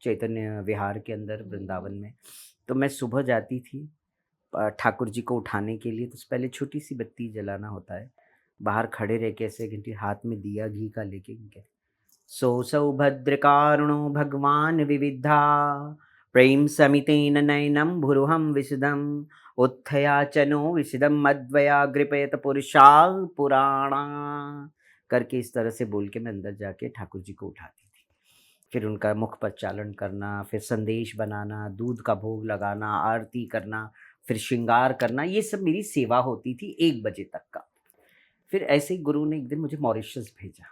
चैतन्य विहार के अंदर वृंदावन में। तो मैं सुबह जाती थी ठाकुर जी को उठाने के लिए। तो पहले छोटी सी बत्ती जलाना होता है, बाहर खड़े रह के ऐसे घंटी हाथ में दिया घी का लेके सो सौभद्रकारुणो भगवान विविधा प्रेम समितेन नयनम भुरुहम विशदम उत्थयाचनो विशदम मद्वया गृपयत पुरुषा पुराणा करके इस तरह से बोल के मैं अंदर जाके ठाकुर जी को उठाती थी। फिर उनका मुख प्रचालन करना, फिर संदेश बनाना, दूध का भोग लगाना, आरती करना, फिर श्रृंगार करना, ये सब मेरी सेवा होती थी 1 बजे तक का। फिर ऐसे ही गुरु ने एक दिन मुझे मॉरिशस भेजा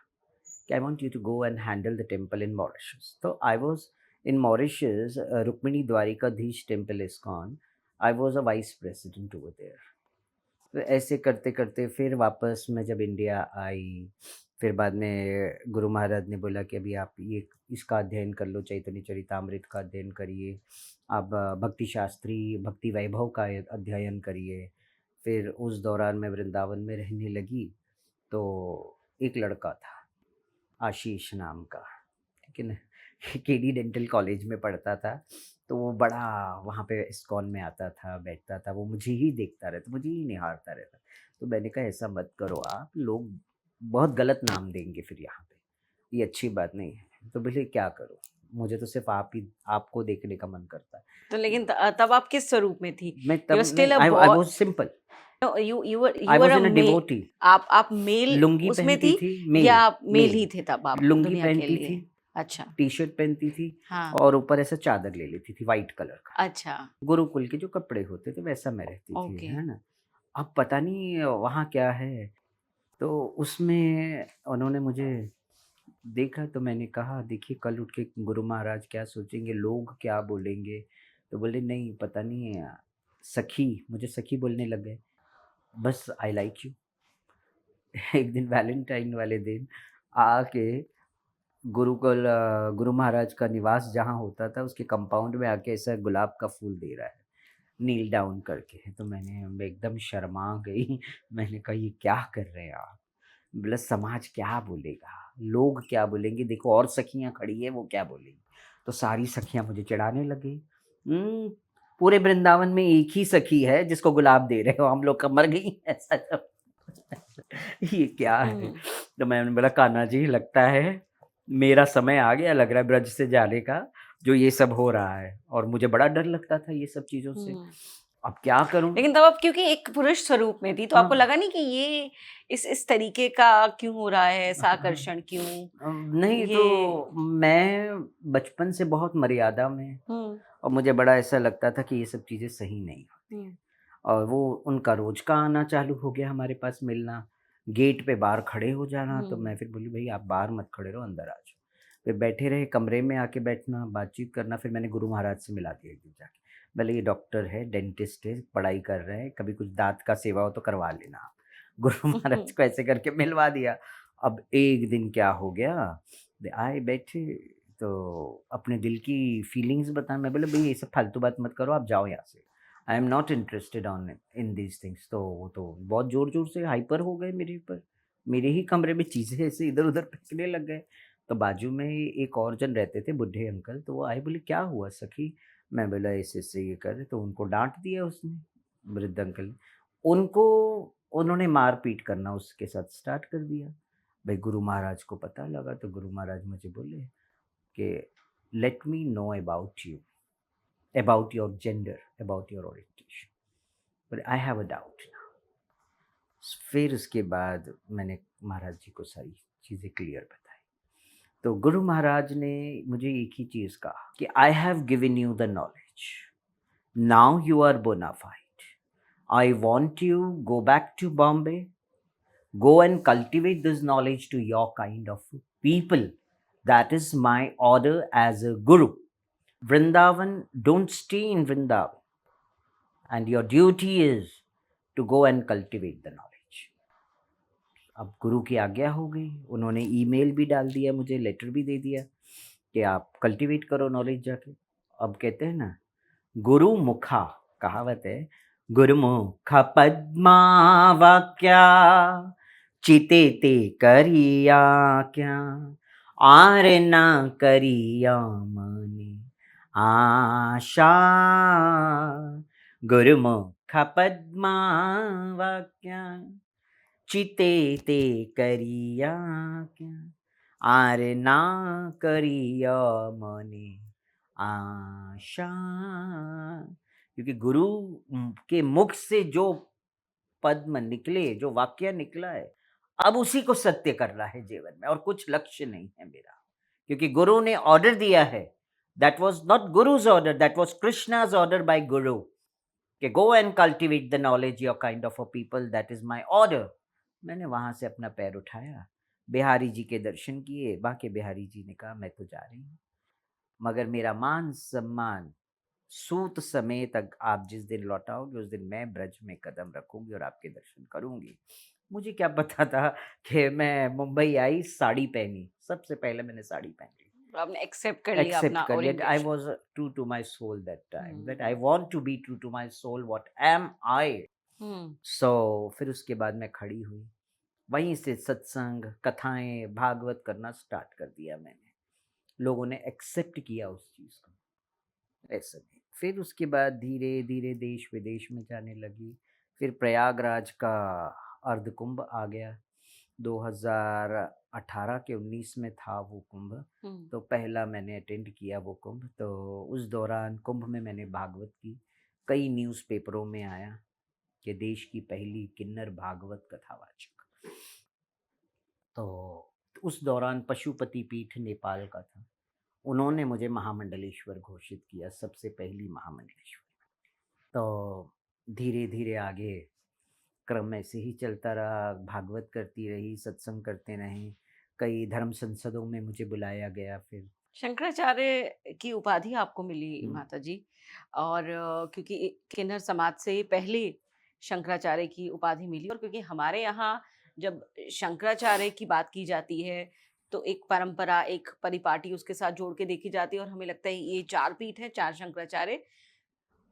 कि I want you to go and handle the temple in Mauritius. तो I was in Mauritius, Rukmini Dwarkadhish temple ISKCON. I was a vice president over there. तो ऐसे करते करते फिर वापस मैं जब इंडिया आई, फिर बाद में गुरु महाराज ने बोला कि अभी आप ये इसका अध्ययन कर लो, चैतन्य चरितामृत का अध्ययन करिए, आप भक्ति शास्त्री भक्ति वैभव का अध्ययन करिए। फिर उस दौरान मैं वृंदावन में रहने लगी। तो एक लड़का था आशीष नाम का, ठीक है ना, केडी डेंटल कॉलेज में पढ़ता था। तो वो बड़ा वहाँ पे इस्कॉन में आता था, बैठता था, वो मुझे ही देखता रहता, मुझे ही निहारता रहता। तो मैंने कहा ऐसा मत करो आप, लोग बहुत गलत नाम देंगे फिर यहाँ पे, ये अच्छी बात नहीं है। तो बोले क्या करूँ, मुझे तो सिर्फ आपको देखने का मन करता है। तो लेकिन तब आप किस स्वरूप में थी? मैं यू आर तब स्टिल नहीं, a I boy? Was simple. No, I you were was a in a may devotee. आप मेल लुंगी उसमें पहनती थी, थी, या मेल आप मेल मेल ही थे तब आप लुंगी दुनिया के पहनती लिए? थी, अच्छा। टी शर्ट पहनती थी, हाँ। और ऊपर ऐसा चादर ले लेती थी वाइट कलर का। अच्छा। गुरुकुल के जो कपड़े होते थे वैसा मैं रहती थी, ओके। है ना। अब पता नहीं वहाँ क्या है। तो उसमें उन्होंने मुझे देखा, तो मैंने कहा देखिए कल उठ के गुरु महाराज क्या सोचेंगे, लोग क्या बोलेंगे। तो बोले नहीं पता नहीं है, सखी, मुझे सखी बोलने लग गए। बस आई लाइक यू। एक दिन वैलेंटाइन वाले दिन आके गुरु महाराज का निवास जहाँ होता था उसके कंपाउंड में आके ऐसा गुलाब का फूल दे रहा है नील डाउन करके। तो मैं एकदम शर्मा गई। मैंने कहा ये क्या कर रहे हैं आप। बोला समाज क्या बोलेगा, लोग क्या बोलेंगे, देखो और सखियां खड़ी है वो क्या बोलेंगी। तो सारी सखियां मुझे चिढ़ाने लगी। पूरे वृंदावन में एक ही सखी है जिसको गुलाब दे रहे हो, हम लोग का मर गई ऐसा सब। ये क्या है। हम्म। तो मैंने बोला कान्हा जी लगता है मेरा समय आ गया, लग रहा है ब्रज से जाने का, जो ये सब हो रहा है। और मुझे बड़ा डर लगता था ये सब चीज़ों से। हम्म। अब क्या करूं। लेकिन तब आप क्योंकि एक पुरुष स्वरूप में थी, तो आपको हाँ लगा नहीं कि ये इस तरीके का क्यों हो रहा है, ऐसा हाँ। आकर्षण क्यों? नहीं तो ये मैं बचपन से बहुत मर्यादा में, हम्म। और मुझे बड़ा ऐसा लगता था कि ये सब चीज़ें सही नहीं होती। हम्म। और वो उनका रोज का आना चालू हो गया हमारे पास मिलना, गेट पे बाहर खड़े हो जाना। तो मैं फिर बोली भाई आप बाहर मत खड़े रहो, अंदर आ जाओ। फिर बैठे रहे कमरे में आके बैठना, बातचीत करना। फिर मैंने गुरु महाराज से मिला दिया एक दिन जाके, बोले ये डॉक्टर है, डेंटिस्ट है, पढ़ाई कर रहे हैं, कभी कुछ दांत का सेवा हो तो करवा लेना आप। गुरु महाराज को ऐसे करके मिलवा दिया। अब एक दिन क्या हो गया, आए बैठे तो अपने दिल की फीलिंग्स बता। मैं बोले भाई ये सब फालतू बात मत करो, आप जाओ यहाँ से, I am not interested on in these things. तो वो तो बहुत ज़ोर ज़ोर से हाइपर हो गए मेरे ऊपर, मेरे ही कमरे में चीज़ें ऐसे इधर उधर फेंकने लग गए। तो बाजू में ही एक और जन रहते थे बूढ़े अंकल, तो वो आए बोले क्या हुआ सखी। मैं बोला ऐसे ऐसे ये कर रहे। तो उनको डांट दिया उसने, वृद्ध अंकल ने। उनको उन्होंने मार पीट करना उसके साथ स्टार्ट कर दिया। भाई गुरु महाराज को पता लगा, तो गुरु महाराज मुझे बोले कि let me know about you, about your gender, about your orientation. But I have a doubt now. फिर उसके बाद मैंने महाराज जी को सारी चीज़ें क्लियर बताई। तो गुरु महाराज ने मुझे एक ही चीज़ कहा कि I have given you the knowledge, now you are bona fide, I want you go back to Bombay Go and cultivate this knowledge to your kind of people. That is my order as a guru. Vrindavan, don't stay in Vrindavan, and your duty is to go and cultivate the knowledge. अब गुरु की आज्ञा हो गई, उन्होंने email भी डाल दिया, मुझे लेटर भी दे दिया कि आप कल्टीवेट करो नॉलेज जाके। अब कहते हैं ना, गुरु मुखा, कहावत है, गुरुमुख पद्मा वाक्या चिते ते करिया क्या, आर ना करिया मने आशा। गुरुमुख पद्मा वाक्या चिते ते करिया क्या, आर ना करिया मने आशा। क्योंकि गुरु के मुख से जो पद्म निकले, जो वाक्य निकला है, अब उसी को सत्य करना है जीवन में, और कुछ लक्ष्य नहीं है मेरा। क्योंकि गुरु ने ऑर्डर दिया है, that was not guru's order, that was Krishna's order by guru, कि go and cultivate the knowledge your kind of a people, that is my order. मैंने वहां से अपना पैर उठाया, बिहारी जी के दर्शन किए, बाकी बिहारी जी ने कहा मैं तो जा रही हूँ, मगर मेरा मान सम्मान सूत समेत आप जिस दिन लौटाओगे उस दिन मैं ब्रज में कदम रखूंगी और आपके दर्शन करूंगी। मुझे क्या पता था कि मैं मुंबई आई, साड़ी पहनी, सबसे पहले मैंने साड़ी पहनी, आपने एक्सेप्ट कर लिया एक्सेप्ट अपना कर लिया। I orientation. Was true to my soul that time, that I want to be true to my soul, what am I. So फिर उसके बाद मैं खड़ी हुई, वहीं से सत्संग, कथाएं, भागवत करना स्टार्ट कर दिया मैंने। लोगों ने एक्सेप्ट किया उस चीज़ को, ऐसा नहीं। फिर उसके बाद धीरे धीरे देश विदेश में जाने लगी। फिर प्रयागराज का अर्धकुंभ आ गया, 2018 के 19 में था वो कुंभ, तो पहला मैंने अटेंड किया वो कुंभ। तो उस दौरान कुंभ में मैंने भागवत की, कई न्यूज़पेपरों में आया कि देश की पहली किन्नर भागवत कथावाचक। तो उस दौरान पशुपति पीठ नेपाल का था, उन्होंने मुझे महामंडलेश्वर घोषित किया, सबसे पहली महामंडलेश्वर। तो धीरे धीरे आगे क्रम ऐसे ही चलता रहा, भागवत करती रही, सत्संग करते रहे, कई धर्म संसदों में मुझे बुलाया गया। फिर शंकराचार्य की उपाधि आपको मिली माता जी, और क्योंकि किन्नर समाज से पहले शंकराचार्य की उपाधि मिली, और क्योंकि हमारे यहाँ जब शंकराचार्य की बात की जाती है तो एक परंपरा, एक परिपाटी उसके साथ जोड़ के देखी जाती है, और हमें लगता है ये 4 पीठ है, 4 शंकराचार्य,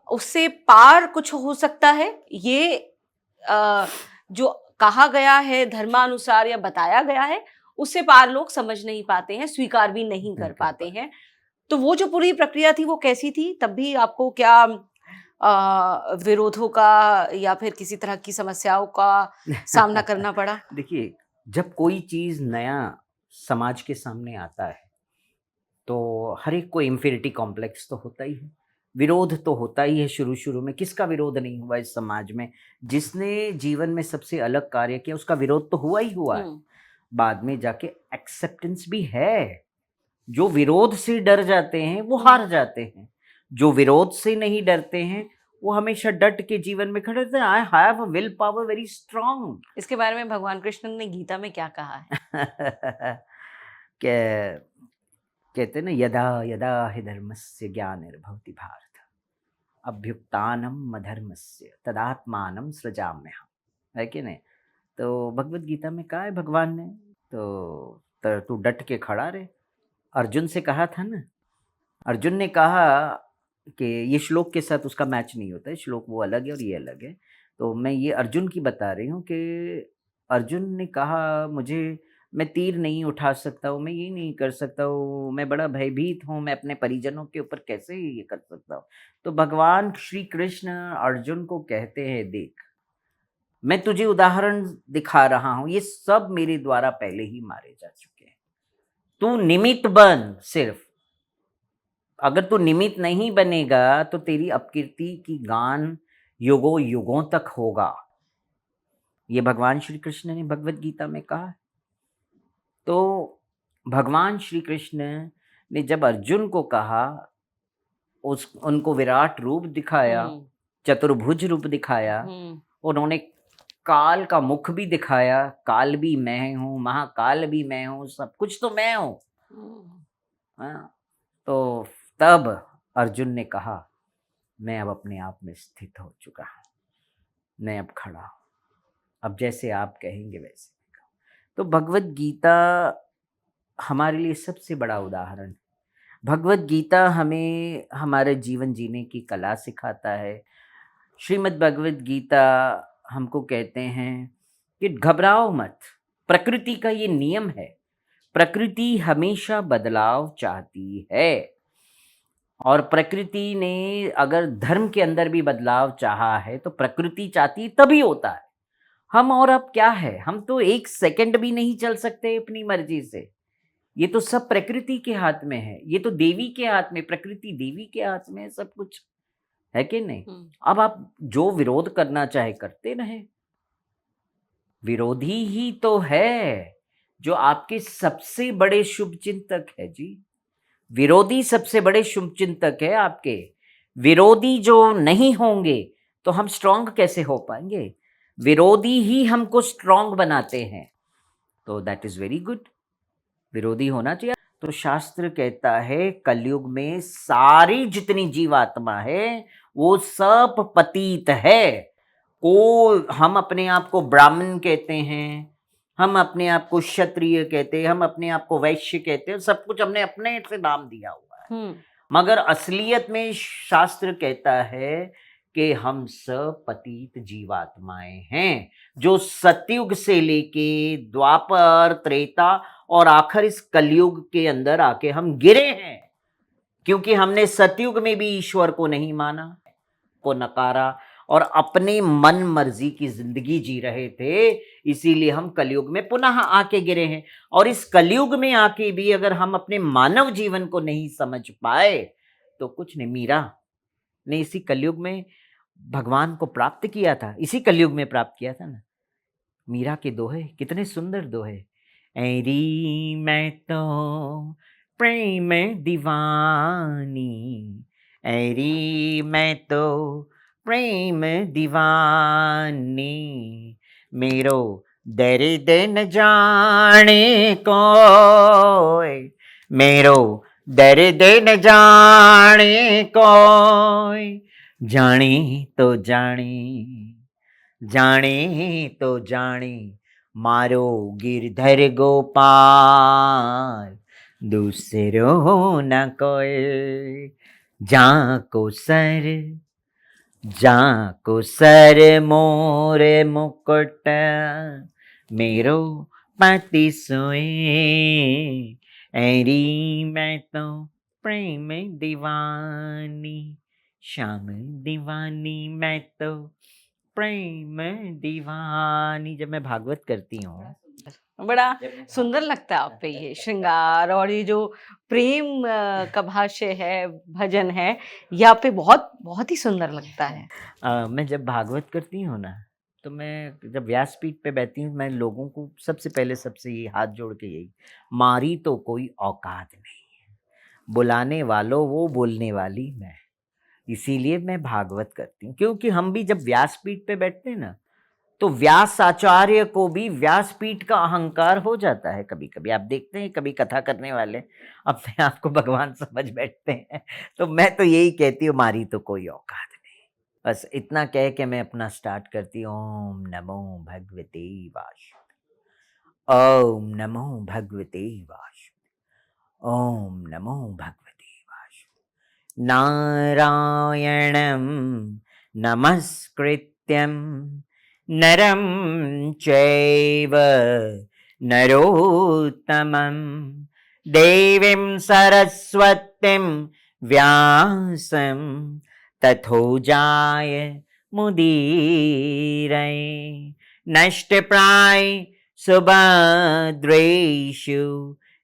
उससे पार कुछ हो सकता है। ये जो कहा गया है धर्मानुसार या बताया गया है, उससे पार लोग समझ नहीं पाते हैं, स्वीकार भी नहीं कर पाते हैं। तो वो जो पूरी प्रक्रिया थी वो कैसी थी? तब भी आपको क्या विरोधों का या फिर किसी तरह की समस्याओं का सामना करना पड़ा? देखिए, जब कोई चीज़ नया समाज के सामने आता है तो हर एक को इंफीरिटी कॉम्प्लेक्स तो होता ही है, विरोध तो होता ही है। शुरू शुरू में किसका विरोध नहीं हुआ इस समाज में? जिसने जीवन में सबसे अलग कार्य किया उसका विरोध तो हुआ ही हुआ है। बाद में जाके एक्सेप्टेंस भी है। जो विरोध से डर जाते हैं वो हार जाते हैं, जो विरोध से नहीं डरते हैं वो हमेशा डट के जीवन में खड़े रहते हैं। I have a will power very strong. इसके बारे में भगवान कृष्ण ने गीता में क्या कहा है? कहते ना, यदा यदा हि धर्मस्य ग्लानिर्भवति भारत अभ्युत्थानम् अधर्मस्य तदात्मानं सृजाम्यहम्, है कि नहीं? तो भगवत गीता में कहा है भगवान ने, तो तू डट के खड़ा रहे। अर्जुन से कहा था ना, अर्जुन ने कहा कि ये श्लोक के साथ उसका मैच नहीं होता है, श्लोक वो अलग है और ये अलग है। तो मैं ये अर्जुन की बता रही हूँ कि अर्जुन ने कहा मुझे, मैं तीर नहीं उठा सकता हूँ, मैं ये नहीं कर सकता हूँ, मैं बड़ा भयभीत हूँ, मैं अपने परिजनों के ऊपर कैसे ये कर सकता हूँ? तो भगवान श्री कृष्ण अर्जुन को कहते हैं, देख मैं तुझे उदाहरण दिखा रहा हूँ, ये सब मेरे द्वारा पहले ही मारे जा चुके हैं, तू निमित्त बन। सिर्फ अगर तू निमित्त नहीं बनेगा तो तेरी अपकीर्ति की गान युगों युगों तक होगा। ये भगवान श्री कृष्ण ने भगवत गीता में कहा। तो भगवान श्री कृष्ण ने जब अर्जुन को कहा, उनको विराट रूप दिखाया, चतुर्भुज रूप दिखाया, उन्होंने काल का मुख भी दिखाया, काल भी मैं हूँ, महाकाल भी मैं हूँ, सब कुछ तो मैं हूँ। हाँ, तो तब अर्जुन ने कहा, मैं अब अपने आप में स्थित हो चुका हूँ, मैं अब खड़ा हूँ, अब जैसे आप कहेंगे वैसे। तो भगवत गीता हमारे लिए सबसे बड़ा उदाहरण है। भगवत गीता हमें हमारे जीवन जीने की कला सिखाता है। श्रीमद् भगवत गीता हमको कहते हैं कि घबराओ मत, प्रकृति का ये नियम है, प्रकृति हमेशा बदलाव चाहती है। और प्रकृति ने अगर धर्म के अंदर भी बदलाव चाहा है तो प्रकृति चाहती तभी होता है। हम और अब क्या है, हम तो एक सेकंड भी नहीं चल सकते अपनी मर्जी से। ये तो सब प्रकृति के हाथ में है, ये तो देवी के हाथ में, प्रकृति देवी के हाथ में है सब कुछ, है कि नहीं? अब आप जो विरोध करना चाहे करते रहे, विरोधी ही तो है जो आपके सबसे बड़े शुभ चिंतक है जी। विरोधी सबसे बड़े शुभ चिंतक है आपके। विरोधी जो नहीं होंगे तो हम स्ट्रांग कैसे हो पाएंगे? विरोधी ही हमको स्ट्रांग बनाते हैं। तो दैट इज वेरी गुड, विरोधी होना चाहिए। तो शास्त्र कहता है कलयुग में सारी जितनी जीवात्मा है वो सब पतित है। को हम अपने आप को ब्राह्मण कहते हैं, हम अपने आप को क्षत्रिय कहते हैं, हम अपने आप को वैश्य कहते हैं, सब कुछ हमने अपने से नाम दिया हुआ है। मगर असलियत में शास्त्र कहता है कि हम सब पतित जीवात्माएं हैं, जो सतयुग से लेके द्वापर, त्रेता और आखिर इस कलयुग के अंदर आके हम गिरे हैं, क्योंकि हमने सतयुग में भी ईश्वर को नहीं माना, को नकारा और अपने मन मर्जी की जिंदगी जी रहे थे। इसीलिए हम कलयुग में पुनः आके गिरे हैं। और इस कलयुग में आके भी अगर हम अपने मानव जीवन को नहीं समझ पाए तो कुछ नहीं। मीरा ने इसी कलयुग में भगवान को प्राप्त किया था, इसी कलयुग में प्राप्त किया था ना। मीरा के दोहे कितने सुंदर दोहे। ऐरी मैं तो प्रेम दीवानी, ऐरी मैं तो प्रेम दीवानी, मेरो दर्द न जाने कोई, मेरो दर्द न जाने कोई, जाने तो जाने, जाने तो जाने, मारो गिरधर गोपाल, दूसरो न कोई। जाको सर मोर मुकुट, मेरो पति सोए, ऐरी मैं तो प्रेम दीवानी, श्याम दीवानी मैं तो प्रेम दीवानी। जब मैं भागवत करती हूँ बड़ा सुंदर लगता है आप पे ये श्रृंगार और ये जो प्रेम का भाष्य है, भजन है, ये आप पे बहुत बहुत ही सुंदर लगता है। मैं जब भागवत करती हूँ ना, तो मैं जब व्यासपीठ पे बैठती हूँ, मैं लोगों को सबसे पहले सबसे ये हाथ जोड़ के यही, मारी तो कोई औकात नहीं, बुलाने वालों वो, बोलने वाली मैं। इसीलिए मैं भागवत करती हूँ, क्योंकि हम भी जब व्यासपीठ पे बैठते हैं ना, तो व्यास आचार्य को भी व्यासपीठ का अहंकार हो जाता है। कभी कभी आप देखते हैं, कभी कथा करने वाले अपने आप को भगवान समझ बैठते हैं। तो मैं तो यही कहती हूँ, मारी तो कोई औकात नहीं। बस इतना कह के मैं अपना स्टार्ट करती हूँ। ओम नमो भगवते वासुदेवाय, ओम नमो भगवते वासुदेवाय, ओम नमो भगवते वासुदेवाय। नारायणं नमस्कृत्यं नरं चैव नरोत्तमं, देवीं सरस्वतीं व्यासं तथो जाय मुदीरये। नष्टप्राय सुभद्रेषु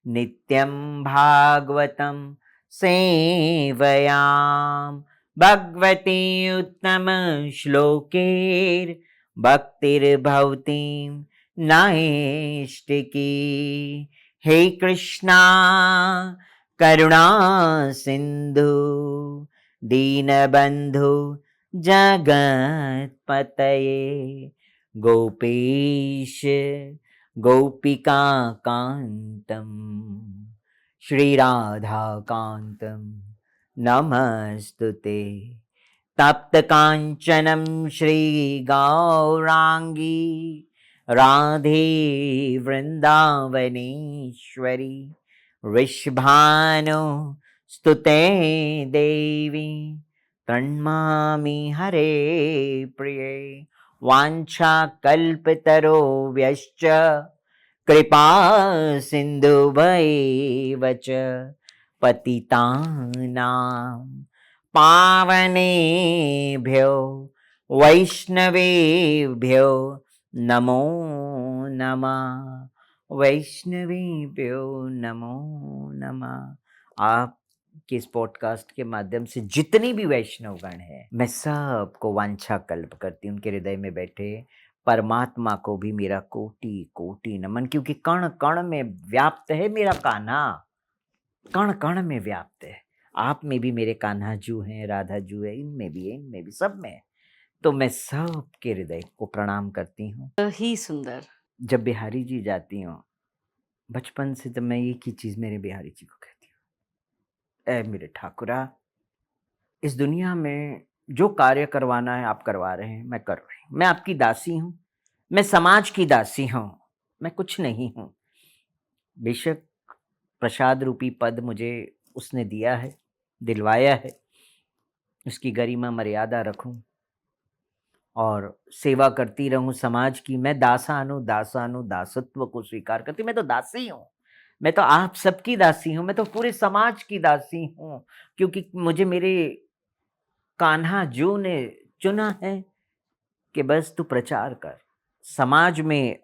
नित्यं भागवतं सेवयाम, भगवती उत्तम श्लोकेर भक्तिर्भवतीं नैष्टिकी। हे कृष्णा करुणा सिंधु, दीनबंधु जगतपतये, गोपेश गोपिका कांतम श्रीराधा कांतम नमस्तुते। तप्त कांचनम श्री गौरांगी राधे वृंदावनेश्वरी वृषभानु स्तुते देवी तन्मामि हरे प्रिये। वाञ्छा कल्पतरोभ्यश्च कृपा सिन्धुभैव च पतितानां पावनेभ्यो वैष्णवेभ्यो नमो नमः। वैष्णवेभ्यो नमो नमः। आप कि इस पॉडकास्ट के माध्यम से जितनी भी वैष्णवगण हैं, मैं सबको वांछा कल्प करती हूँ। उनके हृदय में बैठे परमात्मा को भी मेरा कोटि कोटि नमन, क्योंकि कण कण में व्याप्त है मेरा कान्हा, कण कण में व्याप्त है। आप में भी मेरे कान्हा जू हैं, राधा जू है, इनमें भी, सब में। तो मैं सबके हृदय को प्रणाम करती हूँ। ही सुंदर। जब बिहारी जी जाती हूँ, बचपन से तो मैं एक ही चीज मेरे बिहारी जी को कहती हूँ, ऐ मेरे ठाकुरा, इस दुनिया में जो कार्य करवाना है आप करवा रहे हैं, मैं कर रही हूँ। मैं आपकी दासी हूँ, मैं समाज की दासी हूँ, मैं कुछ नहीं हूँ। बेशक प्रसाद रूपी पद मुझे उसने दिया है, दिलवाया है, उसकी गरिमा मर्यादा रखूं और सेवा करती रहूं समाज की। मैं दासत्व को स्वीकार करती, मैं तो दासी हूँ, मैं तो आप सबकी दासी हूँ, मैं तो पूरे समाज की दासी हूँ, क्योंकि मुझे मेरे कान्हा जो ने चुना है कि बस तू प्रचार कर, समाज में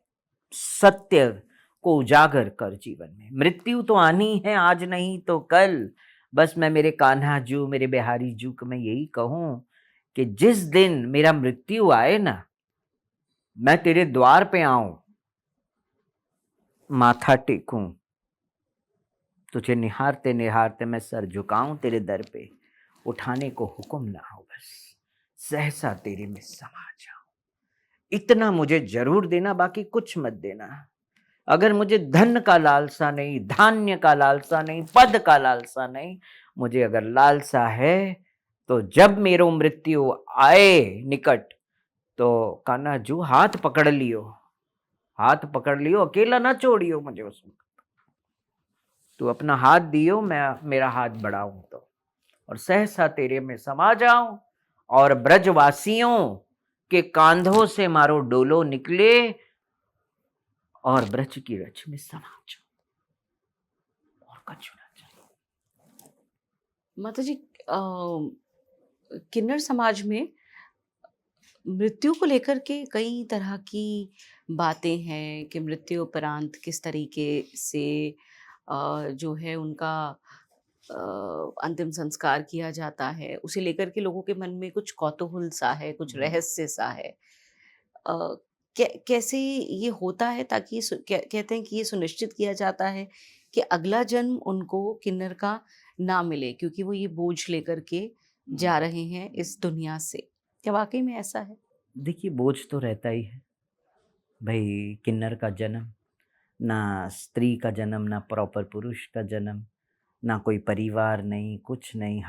सत्य को उजागर कर। जीवन में मृत्यु तो आनी है, आज नहीं तो कल। बस मैं मेरे कान्हा जू, मेरे बिहारी जू को मैं यही कहूं कि जिस दिन मेरा मृत्यु आए ना, मैं तेरे द्वार पे आऊं, माथा टेकूं, तुझे निहारते निहारते मैं सर झुकाऊं तेरे दर पे, उठाने को हुक्म ना हो, बस सहसा तेरे में समा जाऊं। इतना मुझे जरूर देना, बाकी कुछ मत देना। अगर मुझे धन का लालसा नहीं, धान्य का लालसा नहीं, पद का लालसा नहीं, मुझे अगर लालसा है तो जब मेरो मृत्यु आए निकट, तो कान्हा जू हाथ पकड़ लियो, हाथ पकड़ लियो, अकेला ना छोड़ियो मुझे उस वक्त। तू अपना हाथ दियो, मैं मेरा हाथ बढ़ाऊं तो, और सहसा तेरे में समा जाऊं, और ब्रजवासियों के कांधों से मारो डोलो निकले, और ब्रज की रच में समा जाऊं, और कछु ना चाहिए। माता जी, किन्नर समाज में मृत्यु को लेकर के कई तरह की बातें हैं कि मृत्यु उपरांत किस तरीके से जो है उनका अंतिम संस्कार किया जाता है, उसे लेकर के लोगों के मन में कुछ कौतूहल सा है, कुछ रहस्य सा है। कैसे ये होता है, ताकि कहते हैं कि ये सुनिश्चित किया जाता है कि अगला जन्म उनको किन्नर का ना मिले, क्योंकि वो ये बोझ लेकर के जा रहे हैं इस दुनिया से। क्या वाकई में ऐसा है? देखिए, बोझ तो रहता ही है भाई। किन्नर का जन्म, ना स्त्री का जन्म, ना प्रॉपर पुरुष का जन्म, ना कोई परिवार नहीं, कुछ नहीं।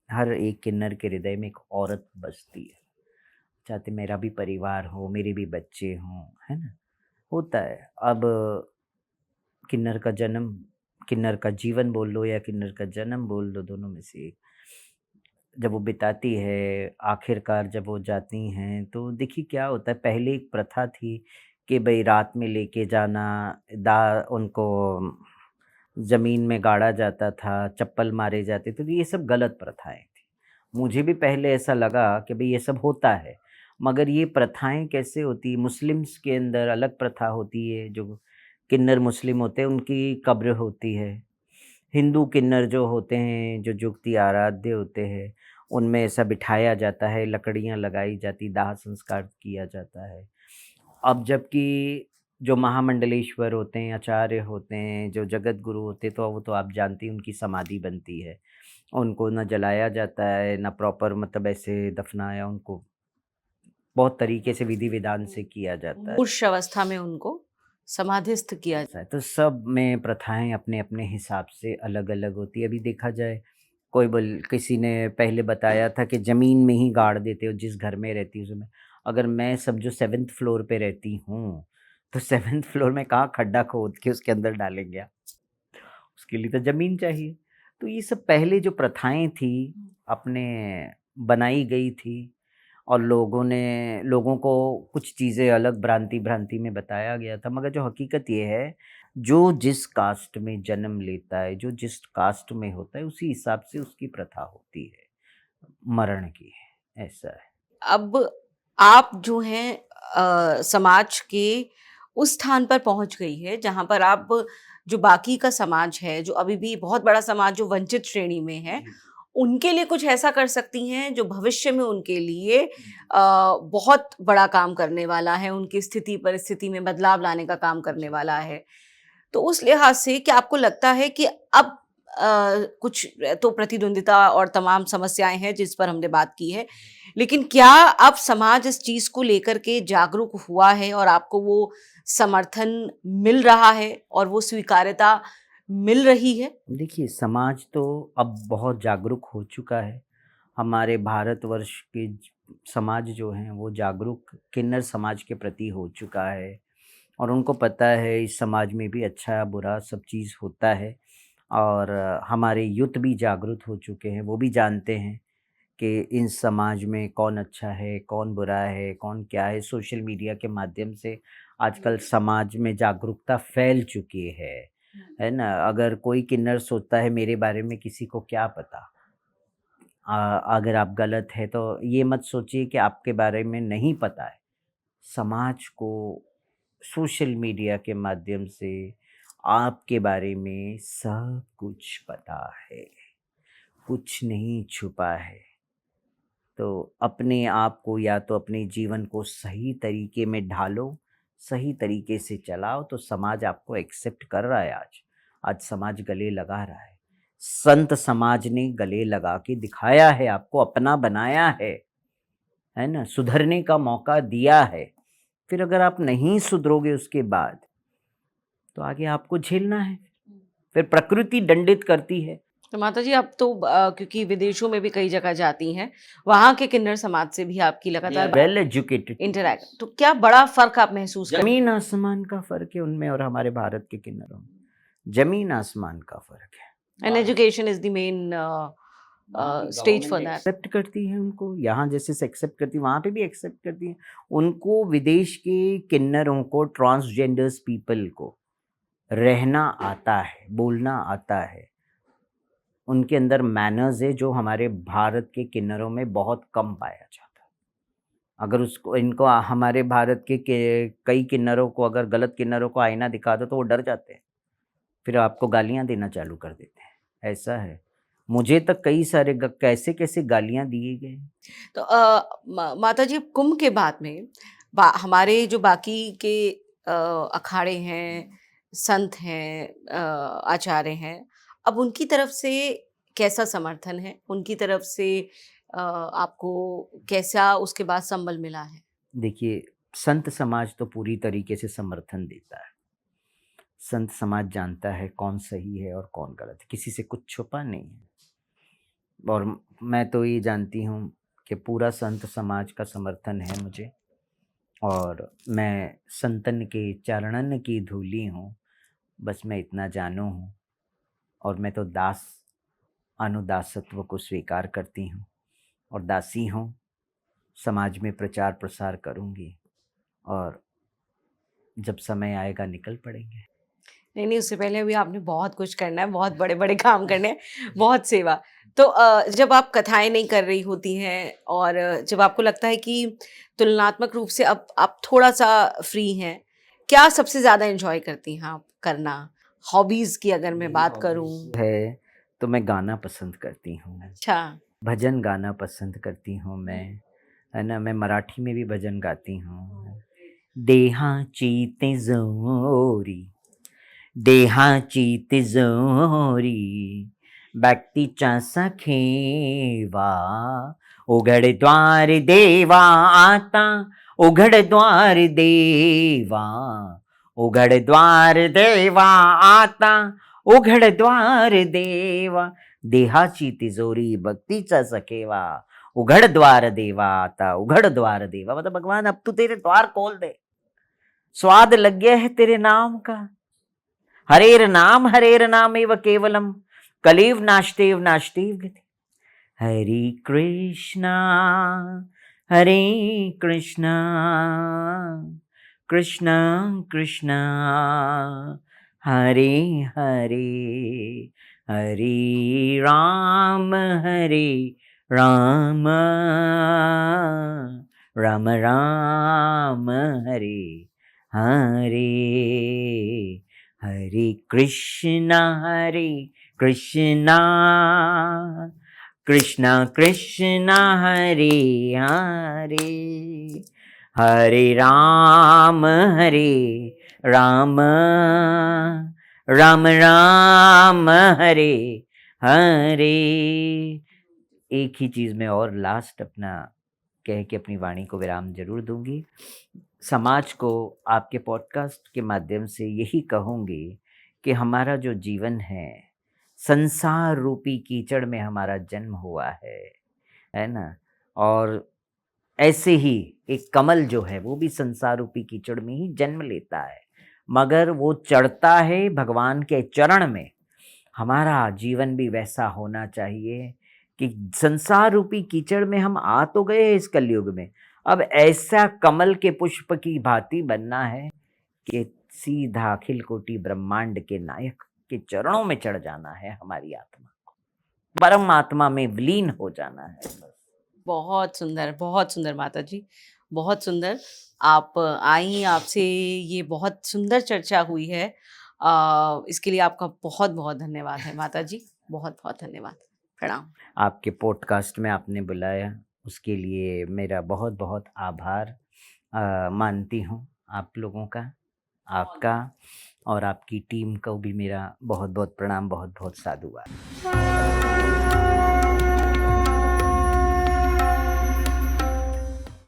हर एक किन्नर के हृदय में एक औरत बसती है, चाहते मेरा भी परिवार हो, मेरे भी बच्चे हों, है ना, होता है। अब किन्नर का जन्म, किन्नर का जीवन बोल लो या किन्नर का जन्म बोल लो, दोनों में से एक जब वो बिताती है, आखिरकार जब वो जाती हैं, तो देखिए क्या होता है। पहले एक प्रथा थी कि भाई रात में लेके जाना, उनको ज़मीन में गाड़ा जाता था, चप्पल मारे जाते थे, तो ये सब गलत प्रथाएं थी। मुझे भी पहले ऐसा लगा कि भाई ये सब होता है, मगर ये प्रथाएं कैसे होती है। मुस्लिम्स के अंदर अलग प्रथा होती है, जो किन्नर मुस्लिम होते हैं उनकी कब्र होती है। हिंदू किन्नर जो होते हैं, जो जुगती आराध्य होते हैं, उनमें ऐसा बिठाया जाता है, लकड़ियाँ लगाई जाती, दाह संस्कार किया जाता है। अब जबकि जो महामंडलेश्वर होते हैं, आचार्य होते हैं, जो जगत गुरु होते हैं, तो वो तो आप जानती हैं उनकी समाधि बनती है। उनको ना जलाया जाता है, ना प्रॉपर मतलब ऐसे दफनाया उनको, बहुत तरीके से विधि विधान से किया जाता है। मूर्छ अवस्था में उनको समाधिस्थ किया ऐसा है, तो सब में प्रथाएं अपने अपने हिसाब से अलग अलग होती है। अभी देखा जाए, कोई बोल किसी ने पहले बताया था कि ज़मीन में ही गाड़ देते हो जिस घर में रहती हूँ उसमें। अगर मैं समझो 7th फ्लोर पे रहती हूँ, तो 7th फ्लोर में कहाँ खड्डा खोद के उसके अंदर डालेंगे आप? उसके लिए तो ज़मीन चाहिए। तो ये सब पहले जो प्रथाएं थी अपने बनाई गई थी, और लोगों को कुछ चीज़ें अलग भ्रांति भ्रांति में बताया गया था। मगर जो हकीकत ये है, जो जिस कास्ट में जन्म लेता है, जो जिस कास्ट में होता है, उसी हिसाब से उसकी प्रथा होती है मरण की। ऐसा है। अब आप जो हैं समाज के उस स्थान पर पहुंच गई है जहां पर आप जो बाकी का समाज है, जो अभी भी बहुत बड़ा समाज जो वंचित श्रेणी में है, उनके लिए कुछ ऐसा कर सकती हैं जो भविष्य में उनके लिए बहुत बड़ा काम करने वाला है, उनकी स्थिति परिस्थिति में बदलाव लाने का काम करने वाला है। तो उस लिहाज से क्या आपको लगता है कि अब कुछ तो प्रतिद्वंदिता और तमाम समस्याएं हैं जिस पर हमने बात की है, लेकिन क्या अब समाज इस चीज को लेकर के जागरूक हुआ है और आपको वो समर्थन मिल रहा है और वो स्वीकार्यता मिल रही है? देखिए, समाज तो अब बहुत जागरूक हो चुका है। हमारे भारतवर्ष के समाज जो हैं वो जागरूक किन्नर समाज के प्रति हो चुका है, और उनको पता है इस समाज में भी अच्छा बुरा सब चीज़ होता है। और हमारे यूथ भी जागरूक हो चुके हैं, वो भी जानते हैं कि इन समाज में कौन अच्छा है, कौन बुरा है, कौन क्या है। सोशल मीडिया के माध्यम से आजकल समाज में जागरूकता फैल चुकी है ना? अगर कोई किन्नर सोचता है मेरे बारे में किसी को क्या पता, अगर आप गलत है तो ये मत सोचिए कि आपके बारे में नहीं पता है। समाज को सोशल मीडिया के माध्यम से आपके बारे में सब कुछ पता है, कुछ नहीं छुपा है। तो अपने आप को या तो अपने जीवन को सही तरीके में ढालो, सही तरीके से चलाओ, तो समाज आपको एक्सेप्ट कर रहा है। आज समाज गले लगा रहा है। संत समाज ने गले लगा के दिखाया है, आपको अपना बनाया है ना? सुधरने का मौका दिया है। फिर अगर आप नहीं सुधरोगे उसके बाद, तो आगे आपको झेलना है। फिर प्रकृति दंडित करती है। तो माता जी, आप तो क्योंकि विदेशों में भी कई जगह जाती हैं, वहाँ के किन्नर समाज से भी आपकी लगातार वेल एजुकेटेड, इंटरैक्ट, तो क्या बड़ा फर्क आप महसूस करते जमीन आसमान का फर्क है उनमें और हमारे भारत के किन्नरों में। जमीन आसमान का फर्क है। हैं? And education is the main stage for that. Accept करती है उनको, यहाँ जैसे से एक्सेप्ट करती है वहाँ पे भी एक्सेप्ट करती है उनको। विदेश के किन्नरों को, ट्रांसजेंडर्स पीपल को रहना आता है, बोलना आता है, उनके अंदर मैनर्स है जो हमारे भारत के किन्नरों में बहुत कम पाया जाता है। अगर उसको इनको हमारे भारत के कई किन्नरों को, अगर गलत किन्नरों को आईना दिखा दो तो वो डर जाते हैं, फिर आपको गालियाँ देना चालू कर देते हैं। ऐसा है, मुझे तक कई सारे कैसे कैसे गालियाँ दिए गए। तो माता जी, कुंभ के बाद में हमारे जो बाकी के अखाड़े हैं, संत हैं, आचार्य हैं, अब उनकी तरफ से कैसा समर्थन है? उनकी तरफ से आपको कैसा उसके बाद संबल मिला है? देखिए, संत समाज तो पूरी तरीके से समर्थन देता है। संत समाज जानता है कौन सही है और कौन गलत है, किसी से कुछ छुपा नहीं है। और मैं तो ये जानती हूँ कि पूरा संत समाज का समर्थन है मुझे, और मैं संतन के चरणन की धूली हूँ, बस मैं इतना जानू हूँ। और मैं तो अनुदासत्व को स्वीकार करती हूँ और दासी हूँ। समाज में प्रचार प्रसार करूँगी, और जब समय आएगा निकल पड़ेंगे। नहीं, उससे पहले भी आपने बहुत कुछ करना है, बहुत बड़े-बड़े काम करने हैं, बहुत सेवा। तो जब आप कथाएँ नहीं कर रही होती हैं और जब आपको लगता है कि तुलनात्मक रूप से अब आप थोड़ा-सा फ्री हैं, क्या सबसे ज़्यादा एन्जॉय करती हैं आप करना? हॉबीज़ की अगर मैं बात करूँ। है तो मैं गाना पसंद करती हूँ, अच्छा। भजन गाना पसंद करती हूँ मैं, है ना? मैं मराठी में भी भजन गाती हूँ। देहाची तिजोरी, देहाची तिजोरी, व्यक्तीच्या सखेवा, उघड़ द्वार देवा आता, उघड़ द्वार देवा, उघड़ द्वार देवा आता, उघड द्वार देवा, देहाची तिजोरी भक्तीचा सखेवा, उघड द्वार देवा आता, उघड द्वार देवा। मतलब भगवान अब तू तेरे द्वार खोल दे, स्वाद लग गया है तेरे नाम का। हरेर नाम एव केवलम, कलेव नाश्तेव नाश्तेव गति। हरे कृष्णा कृष्णा कृष्णा हरे हरे, हरे राम राम राम राम हरे हरे, हरे कृष्णा कृष्णा कृष्णा हरे हरे, हरे राम राम राम राम हरे हरे। एक ही चीज में और लास्ट अपना कह के अपनी वाणी को विराम जरूर दूंगी। समाज को आपके पॉडकास्ट के माध्यम से यही कहूंगी कि हमारा जो जीवन है, संसार रूपी कीचड़ में हमारा जन्म हुआ है ना। और ऐसे ही एक कमल जो है वो भी संसार रूपी कीचड़ में ही जन्म लेता है, मगर वो चढ़ता है भगवान के चरण में। हमारा जीवन भी वैसा होना चाहिए कि संसार रूपी कीचड़ में हम आ तो गए इस कलयुग में, अब ऐसा कमल के पुष्प की भांति बनना है कि सीधा अखिल कोटि ब्रह्मांड के नायक के चरणों में चढ़ जाना है, हमारी आत्मा को परमात्मा में विलीन हो जाना है। बहुत सुंदर माता जी, बहुत सुंदर। आप आई, आपसे ये बहुत सुंदर चर्चा हुई है। इसके लिए आपका बहुत बहुत धन्यवाद है माता जी, बहुत बहुत धन्यवाद। प्रणाम। आपके पॉडकास्ट में आपने बुलाया उसके लिए मेरा बहुत बहुत आभार मानती हूँ आप लोगों का, आपका और आपकी टीम को भी मेरा बहुत बहुत प्रणाम, बहुत बहुत साधुवाद।